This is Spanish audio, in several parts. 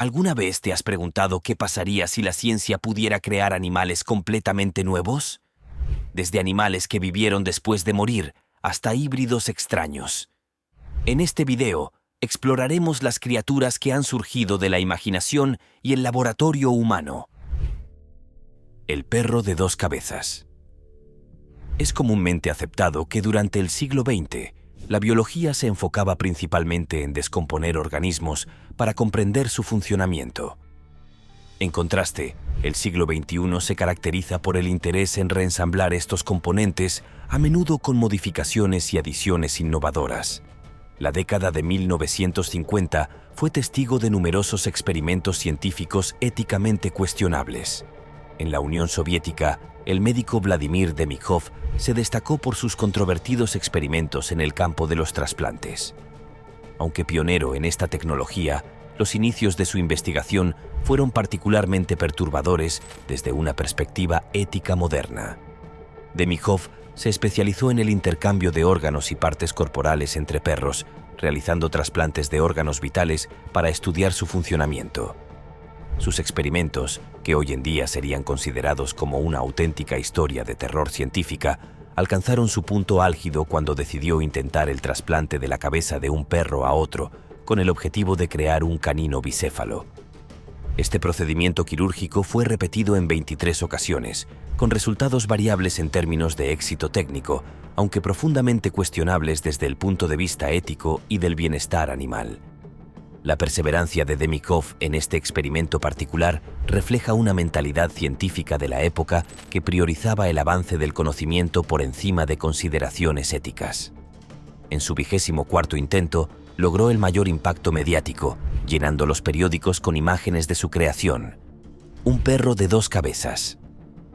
¿Alguna vez te has preguntado qué pasaría si la ciencia pudiera crear animales completamente nuevos? Desde animales que vivieron después de morir hasta híbridos extraños. En este video, exploraremos las criaturas que han surgido de la imaginación y el laboratorio humano. El perro de dos cabezas. Es comúnmente aceptado que durante el siglo XX, la biología se enfocaba principalmente en descomponer organismos para comprender su funcionamiento. En contraste, el siglo XXI se caracteriza por el interés en reensamblar estos componentes, a menudo con modificaciones y adiciones innovadoras. La década de 1950 fue testigo de numerosos experimentos científicos éticamente cuestionables. En la Unión Soviética, el médico Vladimir Demikhov se destacó por sus controvertidos experimentos en el campo de los trasplantes. Aunque pionero en esta tecnología, los inicios de su investigación fueron particularmente perturbadores desde una perspectiva ética moderna. Demikhov se especializó en el intercambio de órganos y partes corporales entre perros, realizando trasplantes de órganos vitales para estudiar su funcionamiento. Sus experimentos, que hoy en día serían considerados como una auténtica historia de terror científica, alcanzaron su punto álgido cuando decidió intentar el trasplante de la cabeza de un perro a otro, con el objetivo de crear un canino bicéfalo. Este procedimiento quirúrgico fue repetido en 23 ocasiones, con resultados variables en términos de éxito técnico, aunque profundamente cuestionables desde el punto de vista ético y del bienestar animal. La perseverancia de Demikhov en este experimento particular refleja una mentalidad científica de la época que priorizaba el avance del conocimiento por encima de consideraciones éticas. En su 24º intento, logró el mayor impacto mediático, llenando los periódicos con imágenes de su creación: un perro de dos cabezas.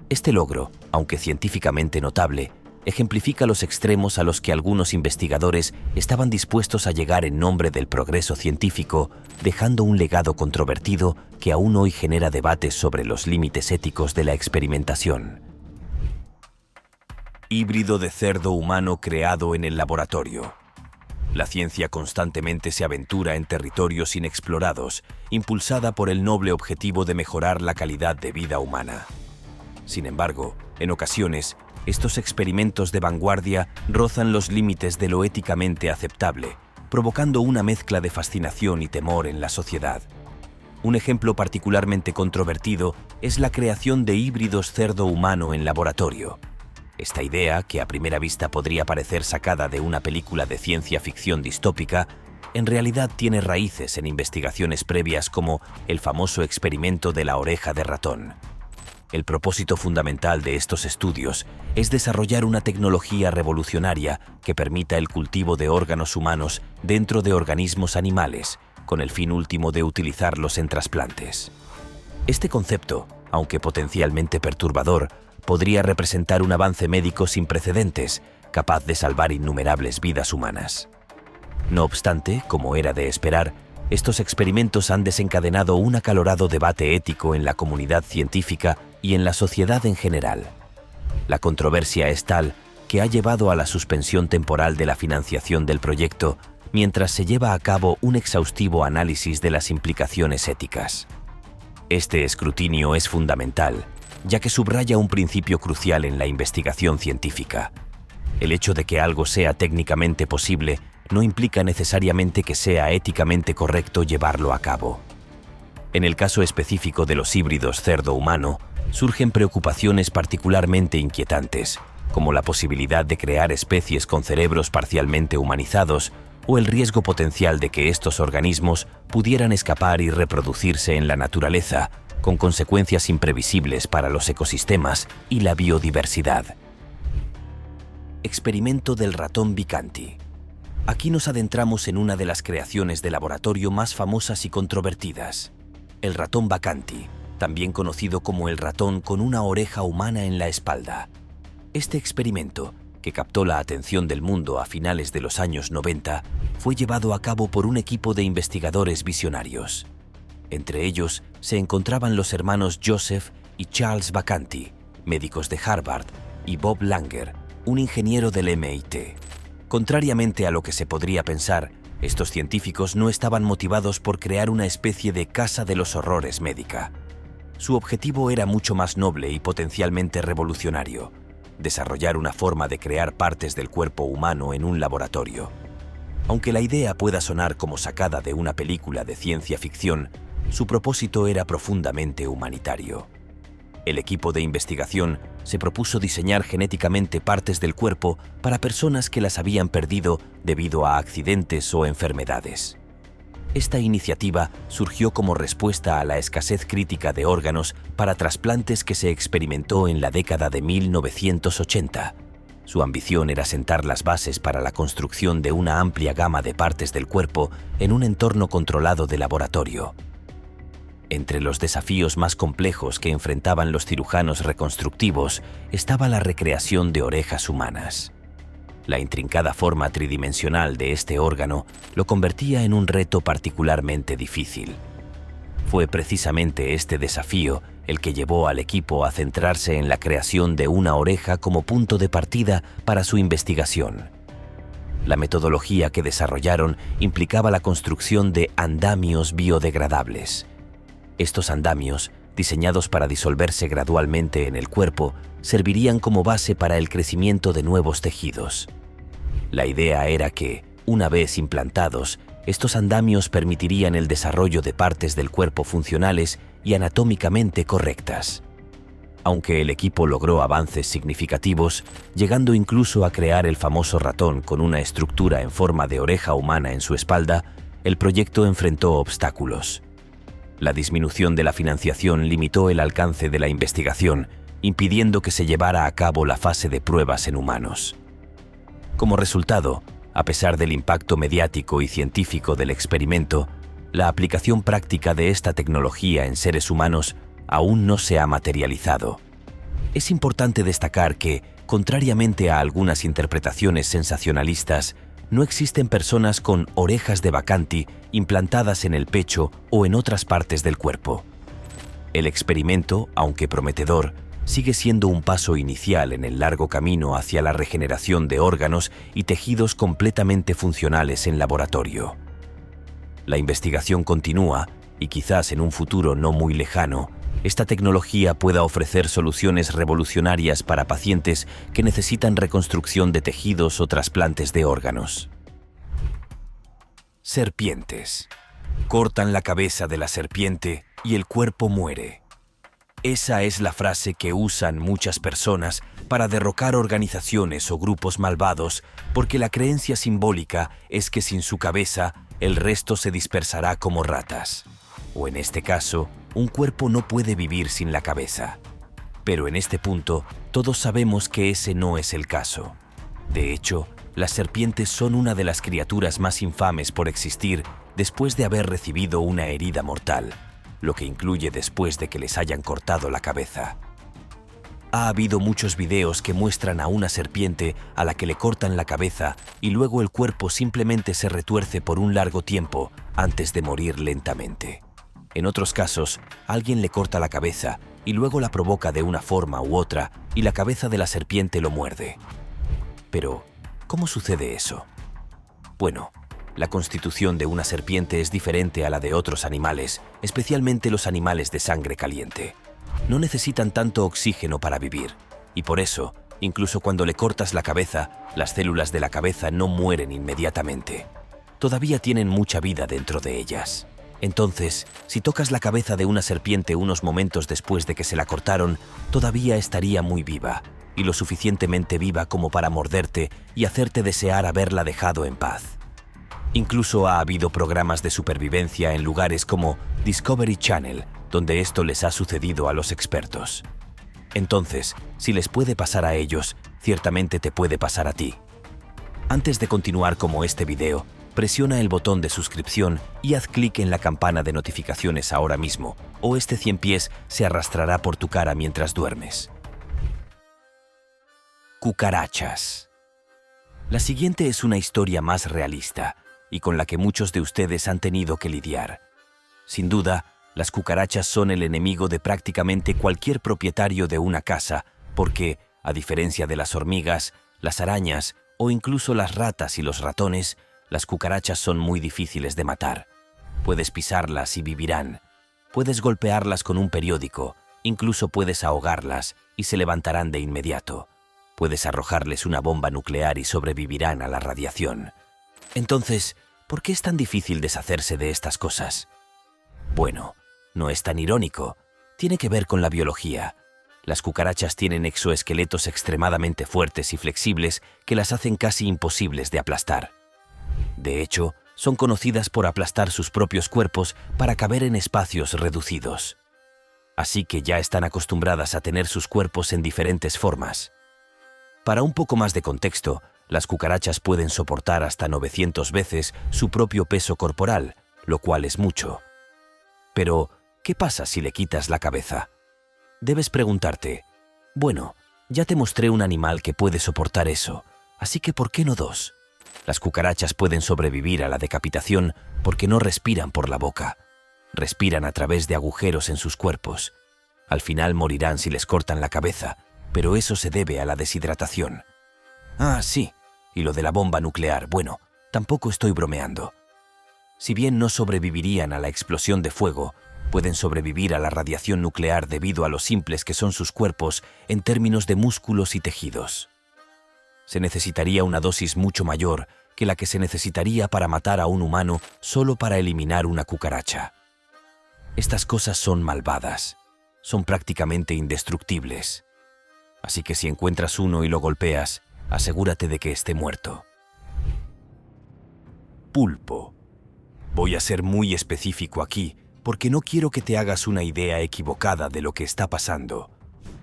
Este logro, aunque científicamente notable, ejemplifica los extremos a los que algunos investigadores estaban dispuestos a llegar en nombre del progreso científico, dejando un legado controvertido que aún hoy genera debates sobre los límites éticos de la experimentación. Híbrido de cerdo humano creado en el laboratorio. La ciencia constantemente se aventura en territorios inexplorados, impulsada por el noble objetivo de mejorar la calidad de vida humana. Sin embargo, en ocasiones, estos experimentos de vanguardia rozan los límites de lo éticamente aceptable, provocando una mezcla de fascinación y temor en la sociedad. Un ejemplo particularmente controvertido es la creación de híbridos cerdo-humano en laboratorio. Esta idea, que a primera vista podría parecer sacada de una película de ciencia ficción distópica, en realidad tiene raíces en investigaciones previas como el famoso experimento de la oreja de ratón. El propósito fundamental de estos estudios es desarrollar una tecnología revolucionaria que permita el cultivo de órganos humanos dentro de organismos animales, con el fin último de utilizarlos en trasplantes. Este concepto, aunque potencialmente perturbador, podría representar un avance médico sin precedentes, capaz de salvar innumerables vidas humanas. No obstante, como era de esperar, estos experimentos han desencadenado un acalorado debate ético en la comunidad científica y en la sociedad en general. La controversia es tal que ha llevado a la suspensión temporal de la financiación del proyecto mientras se lleva a cabo un exhaustivo análisis de las implicaciones éticas. Este escrutinio es fundamental, ya que subraya un principio crucial en la investigación científica. El hecho de que algo sea técnicamente posible no implica necesariamente que sea éticamente correcto llevarlo a cabo. En el caso específico de los híbridos cerdo-humano, surgen preocupaciones particularmente inquietantes, como la posibilidad de crear especies con cerebros parcialmente humanizados o el riesgo potencial de que estos organismos pudieran escapar y reproducirse en la naturaleza, con consecuencias imprevisibles para los ecosistemas y la biodiversidad. Experimento del ratón Vicanti. Aquí nos adentramos en una de las creaciones de laboratorio más famosas y controvertidas: el ratón Vacanti, también conocido como el ratón con una oreja humana en la espalda. Este experimento, que captó la atención del mundo a finales de los años 90, fue llevado a cabo por un equipo de investigadores visionarios. Entre ellos se encontraban los hermanos Joseph y Charles Vacanti, médicos de Harvard, y Bob Langer, un ingeniero del MIT. Contrariamente a lo que se podría pensar, Estos científicos no estaban motivados por crear una especie de casa de los horrores médica. Su objetivo era mucho más noble y potencialmente revolucionario: desarrollar una forma de crear partes del cuerpo humano en un laboratorio. Aunque la idea pueda sonar como sacada de una película de ciencia ficción, su propósito era profundamente humanitario. El equipo de investigación se propuso diseñar genéticamente partes del cuerpo para personas que las habían perdido debido a accidentes o enfermedades. Esta iniciativa surgió como respuesta a la escasez crítica de órganos para trasplantes que se experimentó en la década de 1980. Su ambición era sentar las bases para la construcción de una amplia gama de partes del cuerpo en un entorno controlado de laboratorio. Entre los desafíos más complejos que enfrentaban los cirujanos reconstructivos estaba la recreación de orejas humanas. La intrincada forma tridimensional de este órgano lo convertía en un reto particularmente difícil. Fue precisamente este desafío el que llevó al equipo a centrarse en la creación de una oreja como punto de partida para su investigación. La metodología que desarrollaron implicaba la construcción de andamios biodegradables. Estos andamios, diseñados para disolverse gradualmente en el cuerpo, servirían como base para el crecimiento de nuevos tejidos. La idea era que, una vez implantados, estos andamios permitirían el desarrollo de partes del cuerpo funcionales y anatómicamente correctas. Aunque el equipo logró avances significativos, llegando incluso a crear el famoso ratón con una estructura en forma de oreja humana en su espalda, el proyecto enfrentó obstáculos. La disminución de la financiación limitó el alcance de la investigación, impidiendo que se llevara a cabo la fase de pruebas en humanos. Como resultado, a pesar del impacto mediático y científico del experimento, la aplicación práctica de esta tecnología en seres humanos aún no se ha materializado. Es importante destacar que, contrariamente a algunas interpretaciones sensacionalistas, no existen personas con orejas de Bacanti implantadas en el pecho o en otras partes del cuerpo. El experimento, aunque prometedor, sigue siendo un paso inicial en el largo camino hacia la regeneración de órganos y tejidos completamente funcionales en laboratorio. La investigación continúa y quizás en un futuro no muy lejano, esta tecnología pueda ofrecer soluciones revolucionarias para pacientes que necesitan reconstrucción de tejidos o trasplantes de órganos. Serpientes. Cortan la cabeza de la serpiente y el cuerpo muere. Esa es la frase que usan muchas personas para derrocar organizaciones o grupos malvados, porque la creencia simbólica es que sin su cabeza, el resto se dispersará como ratas. O en este caso, un cuerpo no puede vivir sin la cabeza. Pero en este punto, todos sabemos que ese no es el caso. De hecho, las serpientes son una de las criaturas más infames por existir después de haber recibido una herida mortal, lo que incluye después de que les hayan cortado la cabeza. Ha habido muchos videos que muestran a una serpiente a la que le cortan la cabeza y luego el cuerpo simplemente se retuerce por un largo tiempo antes de morir lentamente. En otros casos, alguien le corta la cabeza y luego la provoca de una forma u otra y la cabeza de la serpiente lo muerde. Pero, ¿cómo sucede eso? Bueno, la constitución de una serpiente es diferente a la de otros animales, especialmente los animales de sangre caliente. No necesitan tanto oxígeno para vivir, y por eso, incluso cuando le cortas la cabeza, las células de la cabeza no mueren inmediatamente. Todavía tienen mucha vida dentro de ellas. Entonces, si tocas la cabeza de una serpiente unos momentos después de que se la cortaron, todavía estaría muy viva, y lo suficientemente viva como para morderte y hacerte desear haberla dejado en paz. Incluso ha habido programas de supervivencia en lugares como Discovery Channel, donde esto les ha sucedido a los expertos. Entonces, si les puede pasar a ellos, ciertamente te puede pasar a ti. Antes de continuar como este video, presiona el botón de suscripción y haz clic en la campana de notificaciones ahora mismo, o este 100 pies se arrastrará por tu cara mientras duermes. Cucarachas. La siguiente es una historia más realista y con la que muchos de ustedes han tenido que lidiar. Sin duda, las cucarachas son el enemigo de prácticamente cualquier propietario de una casa, porque, a diferencia de las hormigas, las arañas o incluso las ratas y los ratones, Las cucarachas son muy difíciles de matar. Puedes pisarlas y vivirán. Puedes golpearlas con un periódico, incluso puedes ahogarlas y se levantarán de inmediato. Puedes arrojarles una bomba nuclear y sobrevivirán a la radiación. Entonces, ¿por qué es tan difícil deshacerse de estas cosas? Bueno, no es tan irónico. Tiene que ver con la biología. Las cucarachas tienen exoesqueletos extremadamente fuertes y flexibles que las hacen casi imposibles de aplastar. De hecho, son conocidas por aplastar sus propios cuerpos para caber en espacios reducidos. Así que ya están acostumbradas a tener sus cuerpos en diferentes formas. Para un poco más de contexto, las cucarachas pueden soportar hasta 900 veces su propio peso corporal, lo cual es mucho. Pero, ¿qué pasa si le quitas la cabeza? Debes preguntarte, bueno, ya te mostré un animal que puede soportar eso, así que ¿por qué no dos? Las cucarachas pueden sobrevivir a la decapitación porque no respiran por la boca. Respiran a través de agujeros en sus cuerpos. Al final morirán si les cortan la cabeza, pero eso se debe a la deshidratación. Ah, sí, y lo de la bomba nuclear, bueno, tampoco estoy bromeando. Si bien no sobrevivirían a la explosión de fuego, pueden sobrevivir a la radiación nuclear debido a lo simples que son sus cuerpos en términos de músculos y tejidos. Se necesitaría una dosis mucho mayor que la que se necesitaría para matar a un humano solo para eliminar una cucaracha. Estas cosas son malvadas, son prácticamente indestructibles. Así que si encuentras uno y lo golpeas, asegúrate de que esté muerto. Pulpo. Voy a ser muy específico aquí, porque no quiero que te hagas una idea equivocada de lo que está pasando.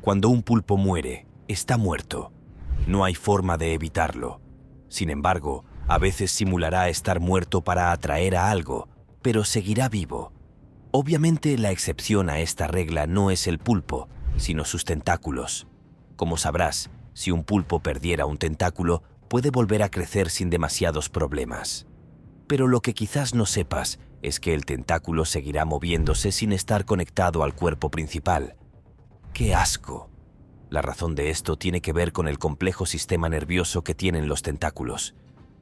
Cuando un pulpo muere, está muerto. No hay forma de evitarlo. Sin embargo, a veces simulará estar muerto para atraer a algo, pero seguirá vivo. Obviamente, la excepción a esta regla no es el pulpo, sino sus tentáculos. Como sabrás, si un pulpo perdiera un tentáculo, puede volver a crecer sin demasiados problemas. Pero lo que quizás no sepas es que el tentáculo seguirá moviéndose sin estar conectado al cuerpo principal. ¡Qué asco! La razón de esto tiene que ver con el complejo sistema nervioso que tienen los tentáculos.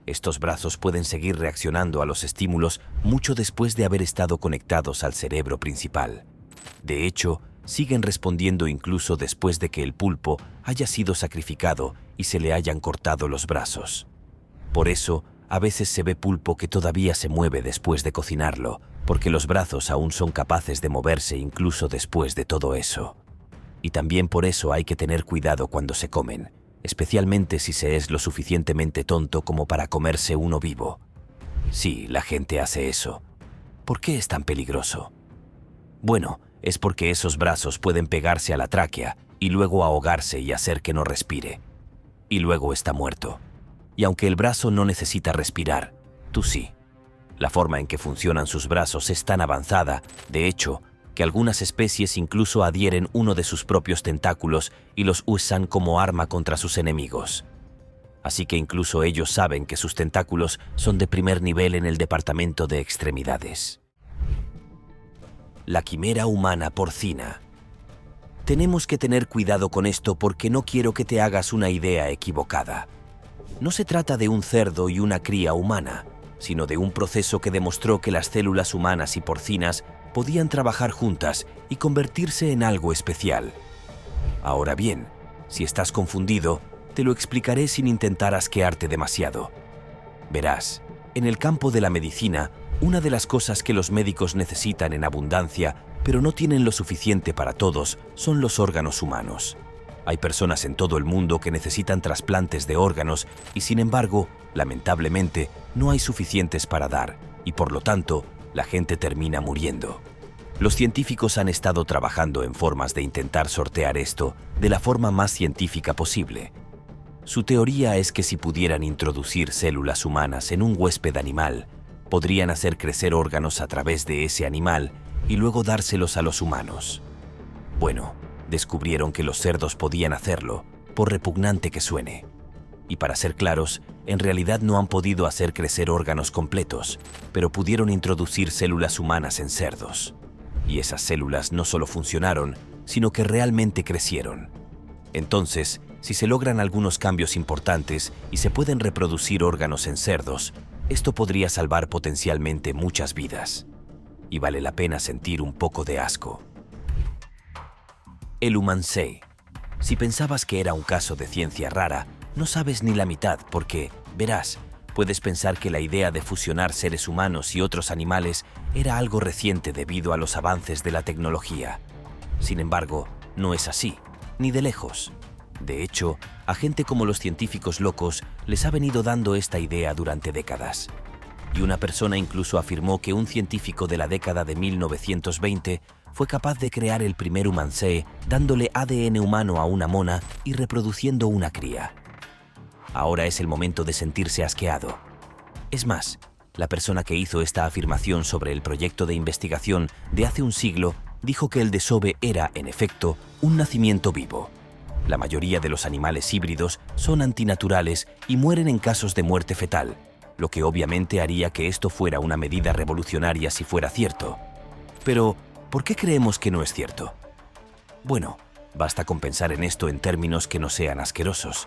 Estos brazos pueden seguir reaccionando a los estímulos mucho después de haber estado conectados al cerebro principal. De hecho, siguen respondiendo incluso después de que el pulpo haya sido sacrificado y se le hayan cortado los brazos. Por eso, a veces se ve pulpo que todavía se mueve después de cocinarlo, porque los brazos aún son capaces de moverse incluso después de todo eso. Y también por eso hay que tener cuidado cuando se comen, especialmente si se es lo suficientemente tonto como para comerse uno vivo. Sí, la gente hace eso. ¿Por qué es tan peligroso? Bueno, es porque esos brazos pueden pegarse a la tráquea y luego ahogarse y hacer que no respire. Y luego está muerto. Y aunque el brazo no necesita respirar, tú sí. La forma en que funcionan sus brazos es tan avanzada, de hecho, que algunas especies incluso adhieren uno de sus propios tentáculos y los usan como arma contra sus enemigos. Así que incluso ellos saben que sus tentáculos son de primer nivel en el departamento de extremidades. La quimera humana porcina. Tenemos que tener cuidado con esto porque no quiero que te hagas una idea equivocada. No se trata de un cerdo y una cría humana, sino de un proceso que demostró que las células humanas y porcinas podían trabajar juntas y convertirse en algo especial. Ahora bien, si estás confundido, te lo explicaré sin intentar asquearte demasiado. Verás, en el campo de la medicina, una de las cosas que los médicos necesitan en abundancia, pero no tienen lo suficiente para todos, son los órganos humanos. Hay personas en todo el mundo que necesitan trasplantes de órganos y, sin embargo, lamentablemente, no hay suficientes para dar y, por lo tanto, la gente termina muriendo. Los científicos han estado trabajando en formas de intentar sortear esto de la forma más científica posible. Su teoría es que si pudieran introducir células humanas en un huésped animal, podrían hacer crecer órganos a través de ese animal y luego dárselos a los humanos. Bueno, descubrieron que los cerdos podían hacerlo, por repugnante que suene. Y para ser claros, en realidad no han podido hacer crecer órganos completos, pero pudieron introducir células humanas en cerdos. Y esas células no solo funcionaron, sino que realmente crecieron. Entonces, si se logran algunos cambios importantes y se pueden reproducir órganos en cerdos, Esto podría salvar potencialmente muchas vidas. Y vale la pena sentir un poco de asco. El Humansay. Si pensabas que era un caso de ciencia rara, no sabes ni la mitad porque, verás, puedes pensar que la idea de fusionar seres humanos y otros animales era algo reciente debido a los avances de la tecnología. Sin embargo, no es así, ni de lejos. De hecho, a gente como los científicos locos les ha venido dando esta idea durante décadas. Y una persona incluso afirmó que un científico de la década de 1920 fue capaz de crear el primer Humansay dándole ADN humano a una mona y reproduciendo una cría. Ahora es el momento de sentirse asqueado. Es más, la persona que hizo esta afirmación sobre el proyecto de investigación de hace un siglo dijo que el desove era, en efecto, un nacimiento vivo. La mayoría de los animales híbridos son antinaturales y mueren en casos de muerte fetal, lo que obviamente haría que esto fuera una medida revolucionaria si fuera cierto. Pero, ¿por qué creemos que no es cierto? Bueno, basta con pensar en esto en términos que no sean asquerosos.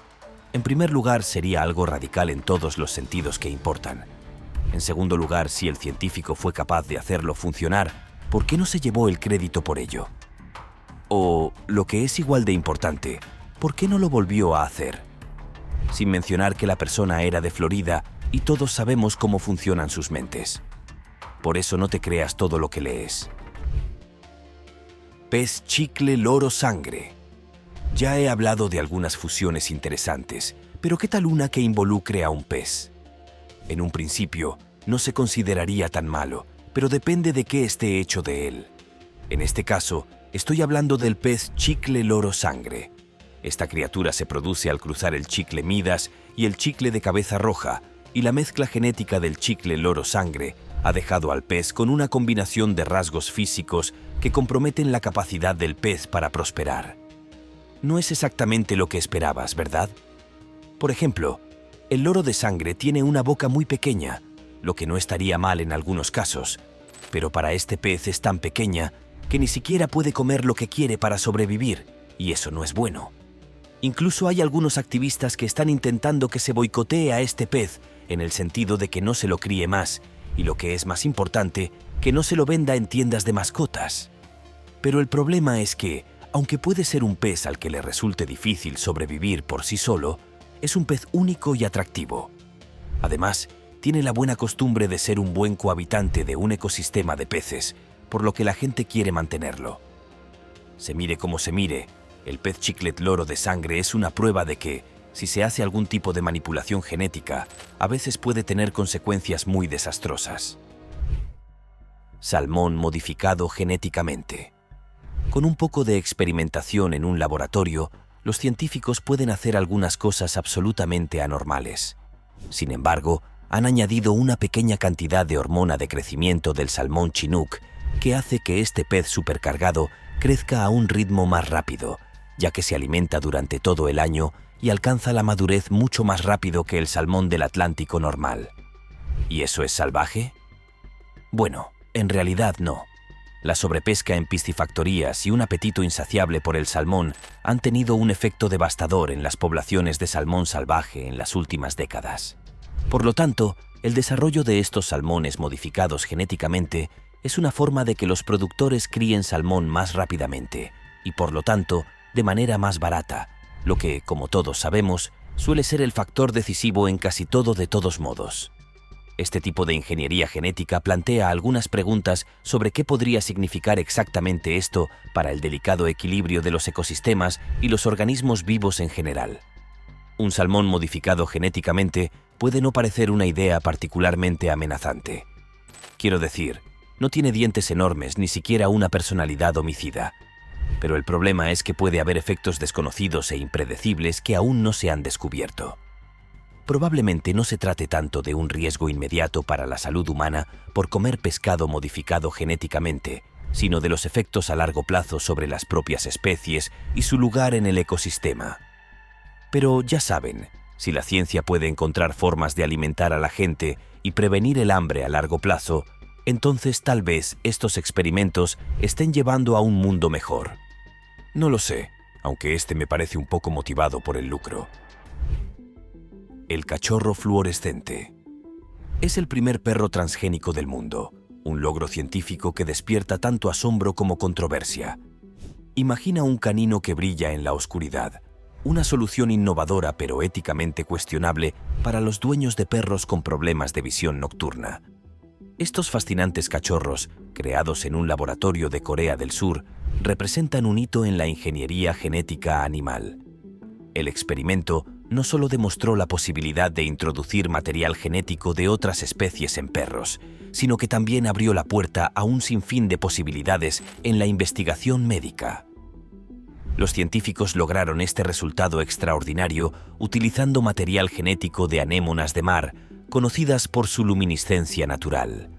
En primer lugar, sería algo radical en todos los sentidos que importan. En segundo lugar, si el científico fue capaz de hacerlo funcionar, ¿por qué no se llevó el crédito por ello? O, lo que es igual de importante, ¿por qué no lo volvió a hacer? Sin mencionar que la persona era de Florida y todos sabemos cómo funcionan sus mentes. Por eso no te creas todo lo que lees. Pez chicle loro sangre. Ya he hablado de algunas fusiones interesantes, pero ¿qué tal una que involucre a un pez? En un principio, no se consideraría tan malo, pero depende de qué esté hecho de él. En este caso, estoy hablando del pez chicle loro sangre. Esta criatura se produce al cruzar el chicle Midas y el chicle de cabeza roja, y la mezcla genética del chicle loro sangre ha dejado al pez con una combinación de rasgos físicos que comprometen la capacidad del pez para prosperar. No es exactamente lo que esperabas, ¿verdad? Por ejemplo, el loro de sangre tiene una boca muy pequeña, lo que no estaría mal en algunos casos, pero para este pez es tan pequeña que ni siquiera puede comer lo que quiere para sobrevivir, y eso no es bueno. Incluso hay algunos activistas que están intentando que se boicotee a este pez, en el sentido de que no se lo críe más, y lo que es más importante, que no se lo venda en tiendas de mascotas. Pero el problema es que, aunque puede ser un pez al que le resulte difícil sobrevivir por sí solo, es un pez único y atractivo. Además, tiene la buena costumbre de ser un buen cohabitante de un ecosistema de peces, por lo que la gente quiere mantenerlo. Se mire como se mire, el pez chiclet loro de sangre es una prueba de que, si se hace algún tipo de manipulación genética, a veces puede tener consecuencias muy desastrosas. Salmón modificado genéticamente. Con un poco de experimentación en un laboratorio, los científicos pueden hacer algunas cosas absolutamente anormales. Sin embargo, han añadido una pequeña cantidad de hormona de crecimiento del salmón chinook que hace que este pez supercargado crezca a un ritmo más rápido, ya que se alimenta durante todo el año y alcanza la madurez mucho más rápido que el salmón del Atlántico normal. ¿Y eso es salvaje? Bueno, en realidad no. La sobrepesca en piscifactorías y un apetito insaciable por el salmón han tenido un efecto devastador en las poblaciones de salmón salvaje en las últimas décadas. Por lo tanto, el desarrollo de estos salmones modificados genéticamente es una forma de que los productores críen salmón más rápidamente y, por lo tanto, de manera más barata, lo que, como todos sabemos, suele ser el factor decisivo en casi todo de todos modos. Este tipo de ingeniería genética plantea algunas preguntas sobre qué podría significar exactamente esto para el delicado equilibrio de los ecosistemas y los organismos vivos en general. Un salmón modificado genéticamente puede no parecer una idea particularmente amenazante. Quiero decir, no tiene dientes enormes ni siquiera una personalidad homicida. Pero el problema es que puede haber efectos desconocidos e impredecibles que aún no se han descubierto. Probablemente no se trate tanto de un riesgo inmediato para la salud humana por comer pescado modificado genéticamente, sino de los efectos a largo plazo sobre las propias especies y su lugar en el ecosistema. Pero ya saben, si la ciencia puede encontrar formas de alimentar a la gente y prevenir el hambre a largo plazo, entonces tal vez estos experimentos estén llevando a un mundo mejor. No lo sé, aunque este me parece un poco motivado por el lucro. El cachorro fluorescente. Es el primer perro transgénico del mundo, un logro científico que despierta tanto asombro como controversia. Imagina un canino que brilla en la oscuridad, una solución innovadora pero éticamente cuestionable para los dueños de perros con problemas de visión nocturna. Estos fascinantes cachorros, creados en un laboratorio de Corea del Sur, representan un hito en la ingeniería genética animal. El experimento no solo demostró la posibilidad de introducir material genético de otras especies en perros, sino que también abrió la puerta a un sinfín de posibilidades en la investigación médica. Los científicos lograron este resultado extraordinario utilizando material genético de anémonas de mar, conocidas por su luminiscencia natural.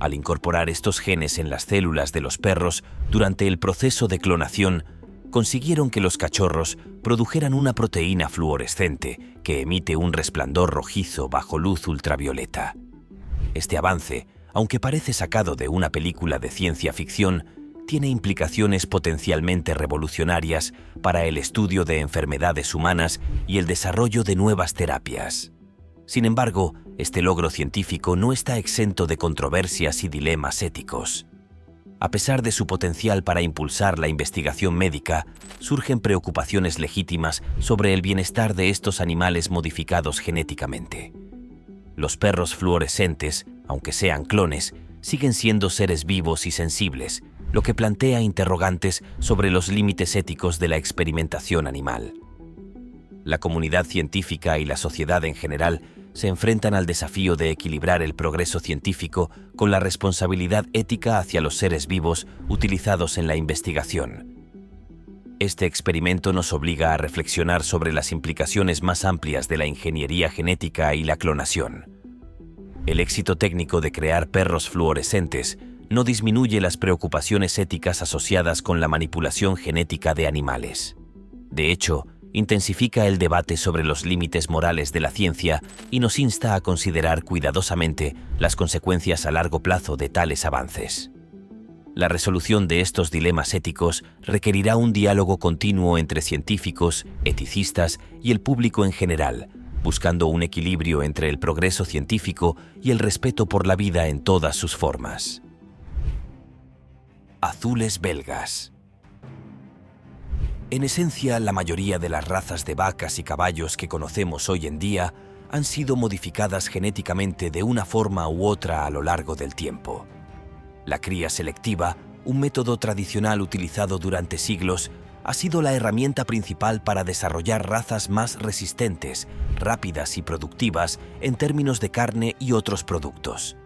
Al incorporar estos genes en las células de los perros durante el proceso de clonación, consiguieron que los cachorros produjeran una proteína fluorescente que emite un resplandor rojizo bajo luz ultravioleta. Este avance, aunque parece sacado de una película de ciencia ficción, tiene implicaciones potencialmente revolucionarias para el estudio de enfermedades humanas y el desarrollo de nuevas terapias. Sin embargo, este logro científico no está exento de controversias y dilemas éticos. A pesar de su potencial para impulsar la investigación médica, surgen preocupaciones legítimas sobre el bienestar de estos animales modificados genéticamente. Los perros fluorescentes, aunque sean clones, siguen siendo seres vivos y sensibles, lo que plantea interrogantes sobre los límites éticos de la experimentación animal. La comunidad científica y la sociedad en general se enfrentan al desafío de equilibrar el progreso científico con la responsabilidad ética hacia los seres vivos utilizados en la investigación. Este experimento nos obliga a reflexionar sobre las implicaciones más amplias de la ingeniería genética y la clonación. El éxito técnico de crear perros fluorescentes no disminuye las preocupaciones éticas asociadas con la manipulación genética de animales. De hecho, intensifica el debate sobre los límites morales de la ciencia y nos insta a considerar cuidadosamente las consecuencias a largo plazo de tales avances. La resolución de estos dilemas éticos requerirá un diálogo continuo entre científicos, eticistas y el público en general, buscando un equilibrio entre el progreso científico y el respeto por la vida en todas sus formas. Azules belgas. En esencia, la mayoría de las razas de vacas y caballos que conocemos hoy en día han sido modificadas genéticamente de una forma u otra a lo largo del tiempo. La cría selectiva, un método tradicional utilizado durante siglos, ha sido la herramienta principal para desarrollar razas más resistentes, rápidas y productivas en términos de carne y otros productos.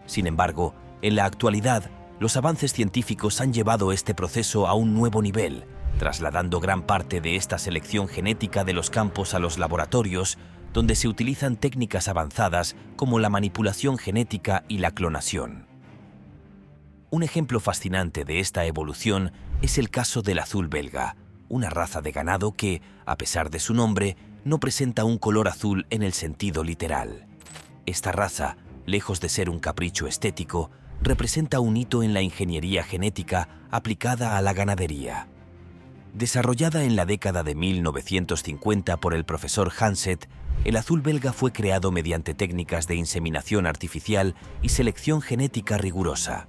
Sin embargo, en la actualidad, los avances científicos han llevado este proceso a un nuevo nivel, trasladando gran parte de esta selección genética de los campos a los laboratorios, donde se utilizan técnicas avanzadas como la manipulación genética y la clonación. Un ejemplo fascinante de esta evolución es el caso del azul belga, una raza de ganado que, a pesar de su nombre, no presenta un color azul en el sentido literal. Esta raza, lejos de ser un capricho estético, representa un hito en la ingeniería genética aplicada a la ganadería. Desarrollada en la década de 1950 por el profesor Hanset, el azul belga fue creado mediante técnicas de inseminación artificial y selección genética rigurosa.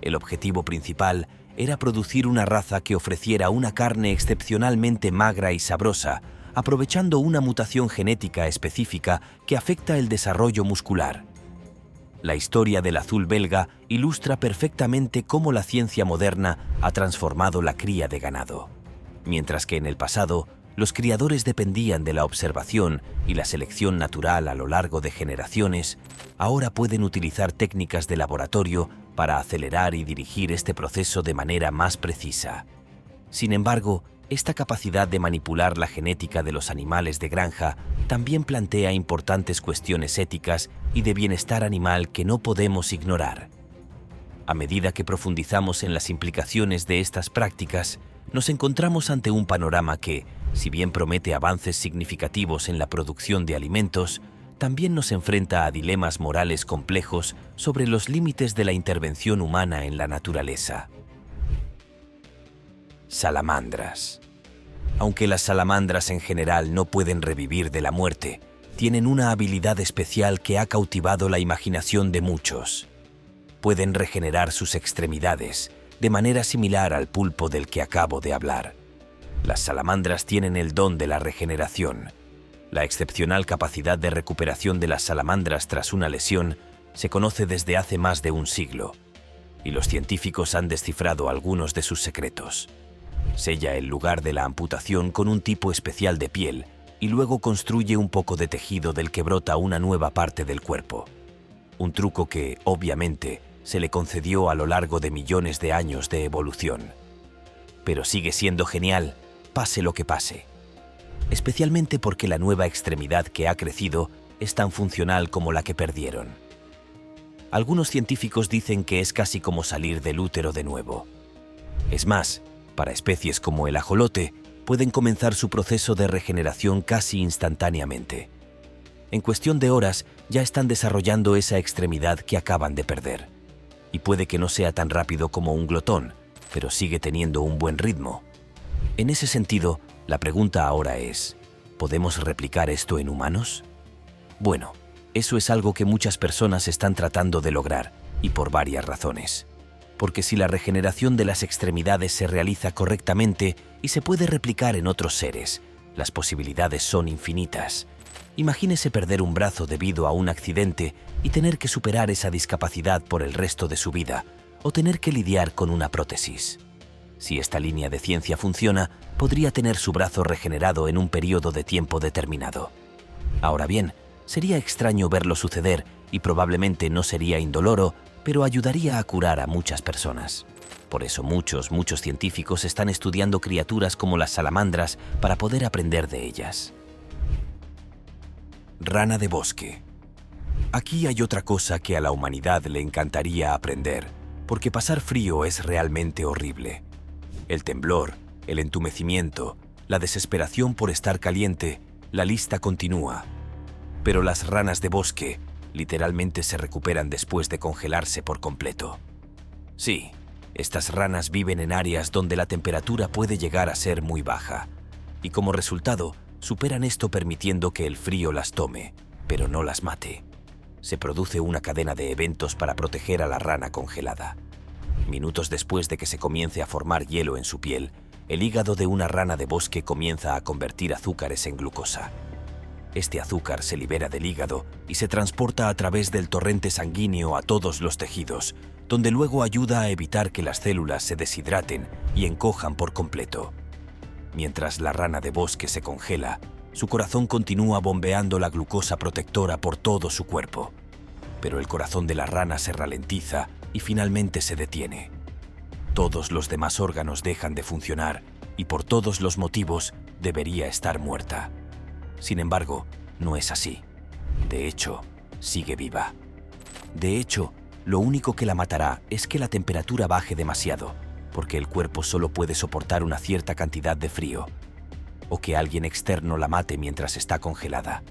El objetivo principal era producir una raza que ofreciera una carne excepcionalmente magra y sabrosa, aprovechando una mutación genética específica que afecta el desarrollo muscular. La historia del azul belga ilustra perfectamente cómo la ciencia moderna ha transformado la cría de ganado. Mientras que en el pasado, los criadores dependían de la observación y la selección natural a lo largo de generaciones, ahora pueden utilizar técnicas de laboratorio para acelerar y dirigir este proceso de manera más precisa. Sin embargo, esta capacidad de manipular la genética de los animales de granja también plantea importantes cuestiones éticas y de bienestar animal que no podemos ignorar. A medida que profundizamos en las implicaciones de estas prácticas, nos encontramos ante un panorama que, si bien promete avances significativos en la producción de alimentos, también nos enfrenta a dilemas morales complejos sobre los límites de la intervención humana en la naturaleza. Salamandras. Aunque las salamandras en general no pueden revivir de la muerte, tienen una habilidad especial que ha cautivado la imaginación de muchos. Pueden regenerar sus extremidades, de manera similar al pulpo del que acabo de hablar. Las salamandras tienen el don de la regeneración. La excepcional capacidad de recuperación de las salamandras tras una lesión se conoce desde hace más de un siglo, y los científicos han descifrado algunos de sus secretos. Sella el lugar de la amputación con un tipo especial de piel y luego construye un poco de tejido del que brota una nueva parte del cuerpo. Un truco que, obviamente, se le concedió a lo largo de millones de años de evolución. Pero sigue siendo genial, pase lo que pase. Especialmente porque la nueva extremidad que ha crecido es tan funcional como la que perdieron. Algunos científicos dicen que es casi como salir del útero de nuevo. Es más, para especies como el ajolote, pueden comenzar su proceso de regeneración casi instantáneamente. En cuestión de horas, ya están desarrollando esa extremidad que acaban de perder. Y puede que no sea tan rápido como un glotón, pero sigue teniendo un buen ritmo. En ese sentido, la pregunta ahora es, ¿podemos replicar esto en humanos? Bueno, eso es algo que muchas personas están tratando de lograr, y por varias razones. Porque si la regeneración de las extremidades se realiza correctamente y se puede replicar en otros seres, las posibilidades son infinitas. Imagínese perder un brazo debido a un accidente y tener que superar esa discapacidad por el resto de su vida, o tener que lidiar con una prótesis. Si esta línea de ciencia funciona, podría tener su brazo regenerado en un periodo de tiempo determinado. Ahora bien, sería extraño verlo suceder y probablemente no sería indoloro, pero ayudaría a curar a muchas personas. Por eso muchos científicos están estudiando criaturas como las salamandras para poder aprender de ellas. Rana de bosque. Aquí hay otra cosa que a la humanidad le encantaría aprender, porque pasar frío es realmente horrible. El temblor, el entumecimiento, la desesperación por estar caliente, la lista continúa. Pero las ranas de bosque literalmente se recuperan después de congelarse por completo. Sí, estas ranas viven en áreas donde la temperatura puede llegar a ser muy baja, y como resultado, superan esto permitiendo que el frío las tome, pero no las mate. Se produce una cadena de eventos para proteger a la rana congelada. Minutos después de que se comience a formar hielo en su piel, el hígado de una rana de bosque comienza a convertir azúcares en glucosa. Este azúcar se libera del hígado y se transporta a través del torrente sanguíneo a todos los tejidos, donde luego ayuda a evitar que las células se deshidraten y encojan por completo. Mientras la rana de bosque se congela, su corazón continúa bombeando la glucosa protectora por todo su cuerpo. Pero el corazón de la rana se ralentiza y finalmente se detiene. Todos los demás órganos dejan de funcionar y por todos los motivos debería estar muerta. Sin embargo, no es así. De hecho, sigue viva. De hecho, lo único que la matará es que la temperatura baje demasiado, porque el cuerpo solo puede soportar una cierta cantidad de frío, o que alguien externo la mate mientras está congelada.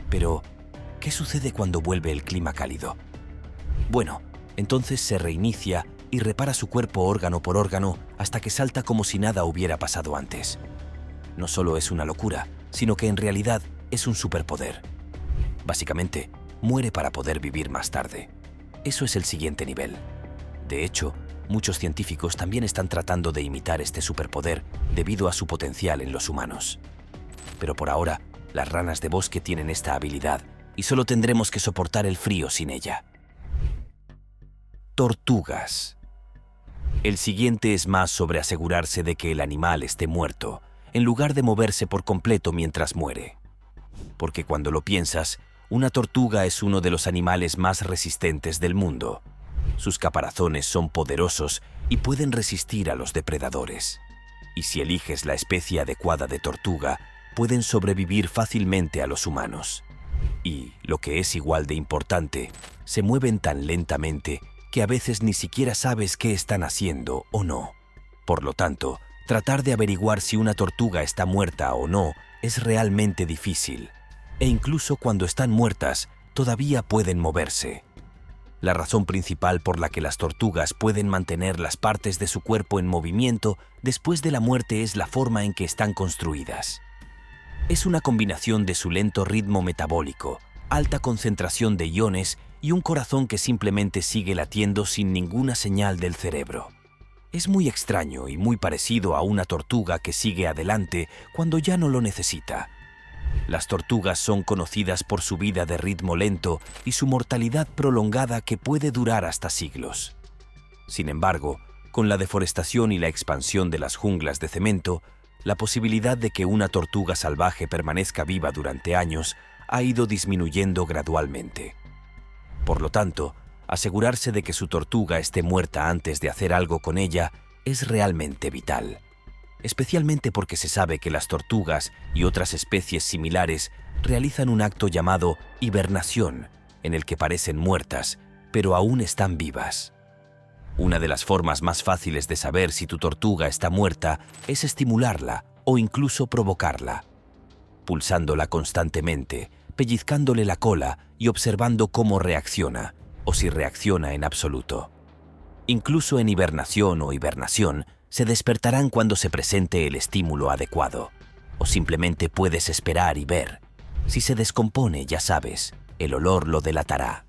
Pero, ¿qué sucede cuando vuelve el clima cálido? Bueno, entonces se reinicia y repara su cuerpo órgano por órgano hasta que salta como si nada hubiera pasado antes. No solo es una locura, sino que en realidad es un superpoder. Básicamente, muere para poder vivir más tarde. Eso es el siguiente nivel. De hecho, muchos científicos también están tratando de imitar este superpoder debido a su potencial en los humanos. Pero por ahora, las ranas de bosque tienen esta habilidad y solo tendremos que soportar el frío sin ella. Tortugas. El siguiente es más sobre asegurarse de que el animal esté muerto, en lugar de moverse por completo mientras muere. Porque cuando lo piensas, una tortuga es uno de los animales más resistentes del mundo. Sus caparazones son poderosos y pueden resistir a los depredadores. Y si eliges la especie adecuada de tortuga, pueden sobrevivir fácilmente a los humanos. Y, lo que es igual de importante, se mueven tan lentamente que a veces ni siquiera sabes qué están haciendo o no. Por lo tanto, tratar de averiguar si una tortuga está muerta o no es realmente difícil. E incluso cuando están muertas, todavía pueden moverse. La razón principal por la que las tortugas pueden mantener las partes de su cuerpo en movimiento después de la muerte es la forma en que están construidas. Es una combinación de su lento ritmo metabólico, alta concentración de iones y un corazón que simplemente sigue latiendo sin ninguna señal del cerebro. Es muy extraño y muy parecido a una tortuga que sigue adelante cuando ya no lo necesita. Las tortugas son conocidas por su vida de ritmo lento y su mortalidad prolongada que puede durar hasta siglos. Sin embargo, con la deforestación y la expansión de las junglas de cemento, la posibilidad de que una tortuga salvaje permanezca viva durante años ha ido disminuyendo gradualmente. Por lo tanto, asegurarse de que su tortuga esté muerta antes de hacer algo con ella es realmente vital, especialmente porque se sabe que las tortugas y otras especies similares realizan un acto llamado hibernación, en el que parecen muertas, pero aún están vivas. Una de las formas más fáciles de saber si tu tortuga está muerta es estimularla o incluso provocarla, pulsándola constantemente, pellizcándole la cola y observando cómo reacciona, o si reacciona en absoluto. Incluso en hibernación o hibernación, se despertarán cuando se presente el estímulo adecuado, o simplemente puedes esperar y ver. Si se descompone, ya sabes, el olor lo delatará.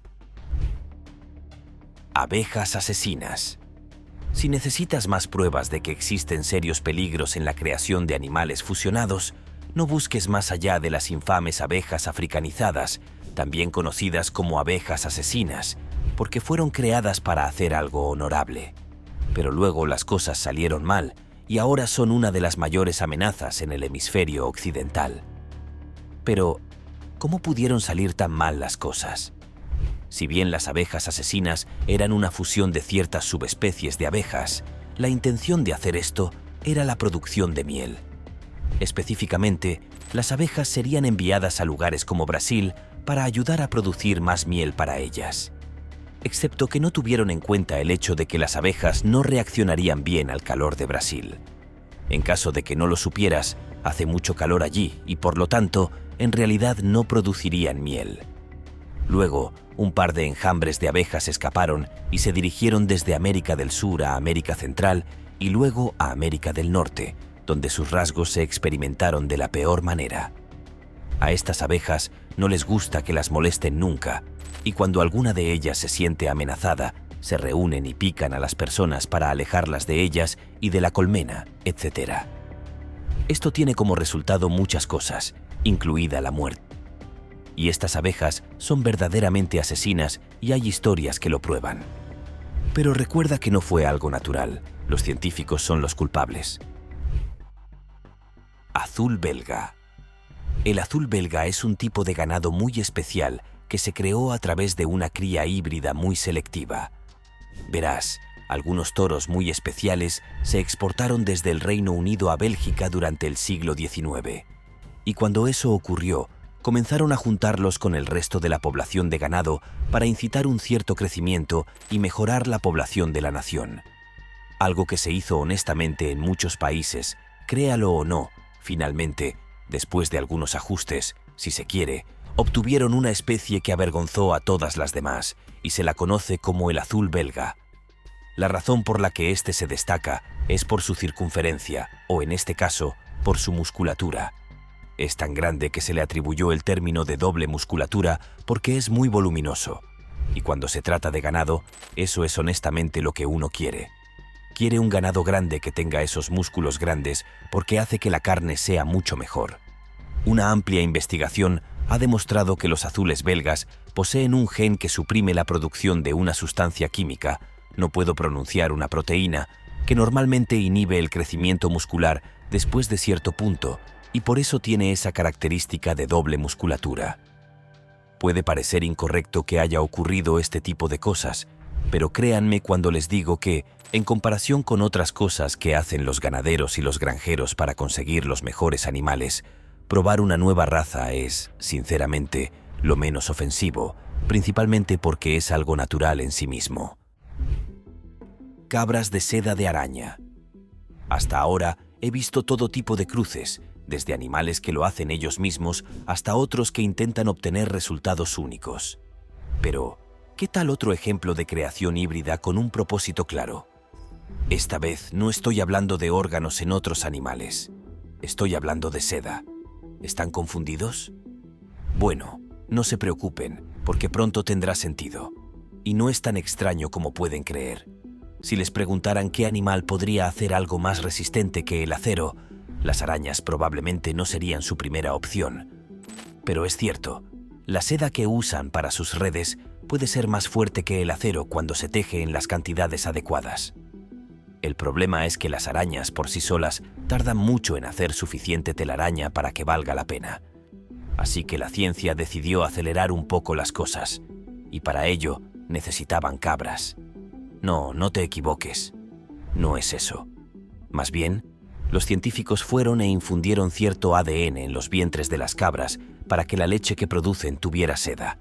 Abejas asesinas. Si necesitas más pruebas de que existen serios peligros en la creación de animales fusionados, no busques más allá de las infames abejas africanizadas, también conocidas como abejas asesinas, porque fueron creadas para hacer algo honorable. Pero luego las cosas salieron mal y ahora son una de las mayores amenazas en el hemisferio occidental. Pero, ¿cómo pudieron salir tan mal las cosas? Si bien las abejas asesinas eran una fusión de ciertas subespecies de abejas, la intención de hacer esto era la producción de miel. Específicamente, las abejas serían enviadas a lugares como Brasil para ayudar a producir más miel para ellas. Excepto que no tuvieron en cuenta el hecho de que las abejas no reaccionarían bien al calor de Brasil. En caso de que no lo supieras, hace mucho calor allí y por lo tanto, en realidad no producirían miel. Luego, un par de enjambres de abejas escaparon y se dirigieron desde América del Sur a América Central y luego a América del Norte, donde sus rasgos se experimentaron de la peor manera. A estas abejas no les gusta que las molesten nunca, y cuando alguna de ellas se siente amenazada, se reúnen y pican a las personas para alejarlas de ellas y de la colmena, etc. Esto tiene como resultado muchas cosas, incluida la muerte. Y estas abejas son verdaderamente asesinas y hay historias que lo prueban. Pero recuerda que no fue algo natural, los científicos son los culpables. Azul belga. El azul belga es un tipo de ganado muy especial que se creó a través de una cría híbrida muy selectiva. Verás, algunos toros muy especiales se exportaron desde el Reino Unido a Bélgica durante el siglo XIX. Y cuando eso ocurrió, comenzaron a juntarlos con el resto de la población de ganado para incitar un cierto crecimiento y mejorar la población de la nación. Algo que se hizo honestamente en muchos países, créalo o no, finalmente, después de algunos ajustes, si se quiere, obtuvieron una especie que avergonzó a todas las demás y se la conoce como el azul belga. La razón por la que este se destaca es por su circunferencia, o en este caso, por su musculatura. Es tan grande que se le atribuyó el término de doble musculatura porque es muy voluminoso. Y cuando se trata de ganado, eso es honestamente lo que uno quiere. Quiere un ganado grande que tenga esos músculos grandes porque hace que la carne sea mucho mejor. Una amplia investigación ha demostrado que los azules belgas poseen un gen que suprime la producción de una sustancia química, no puedo pronunciar una proteína, que normalmente inhibe el crecimiento muscular después de cierto punto y por eso tiene esa característica de doble musculatura. Puede parecer incorrecto que haya ocurrido este tipo de cosas, pero créanme cuando les digo que, en comparación con otras cosas que hacen los ganaderos y los granjeros para conseguir los mejores animales, probar una nueva raza es, sinceramente, lo menos ofensivo, principalmente porque es algo natural en sí mismo. Cabras de seda de araña. Hasta ahora he visto todo tipo de cruces, desde animales que lo hacen ellos mismos hasta otros que intentan obtener resultados únicos. Pero, ¿qué tal otro ejemplo de creación híbrida con un propósito claro? Esta vez no estoy hablando de órganos en otros animales. Estoy hablando de seda. ¿Están confundidos? Bueno, no se preocupen, porque pronto tendrá sentido. Y no es tan extraño como pueden creer. Si les preguntaran qué animal podría hacer algo más resistente que el acero, las arañas probablemente no serían su primera opción. Pero es cierto, la seda que usan para sus redes puede ser más fuerte que el acero cuando se teje en las cantidades adecuadas. El problema es que las arañas por sí solas tardan mucho en hacer suficiente telaraña para que valga la pena. Así que la ciencia decidió acelerar un poco las cosas, y para ello necesitaban cabras. No, no te equivoques. No es eso. Más bien, los científicos fueron e infundieron cierto ADN en los vientres de las cabras para que la leche que producen tuviera seda.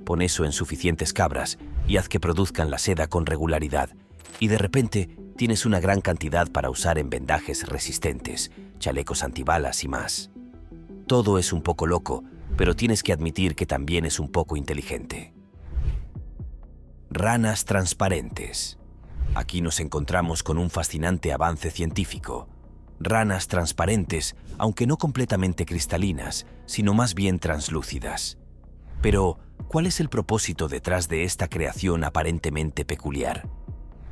Pon eso en suficientes cabras y haz que produzcan la seda con regularidad, y de repente tienes una gran cantidad para usar en vendajes resistentes, chalecos antibalas y más. Todo es un poco loco, pero tienes que admitir que también es un poco inteligente. Ranas transparentes. Aquí nos encontramos con un fascinante avance científico. Ranas transparentes, aunque no completamente cristalinas, sino más bien translúcidas. Pero, ¿cuál es el propósito detrás de esta creación aparentemente peculiar?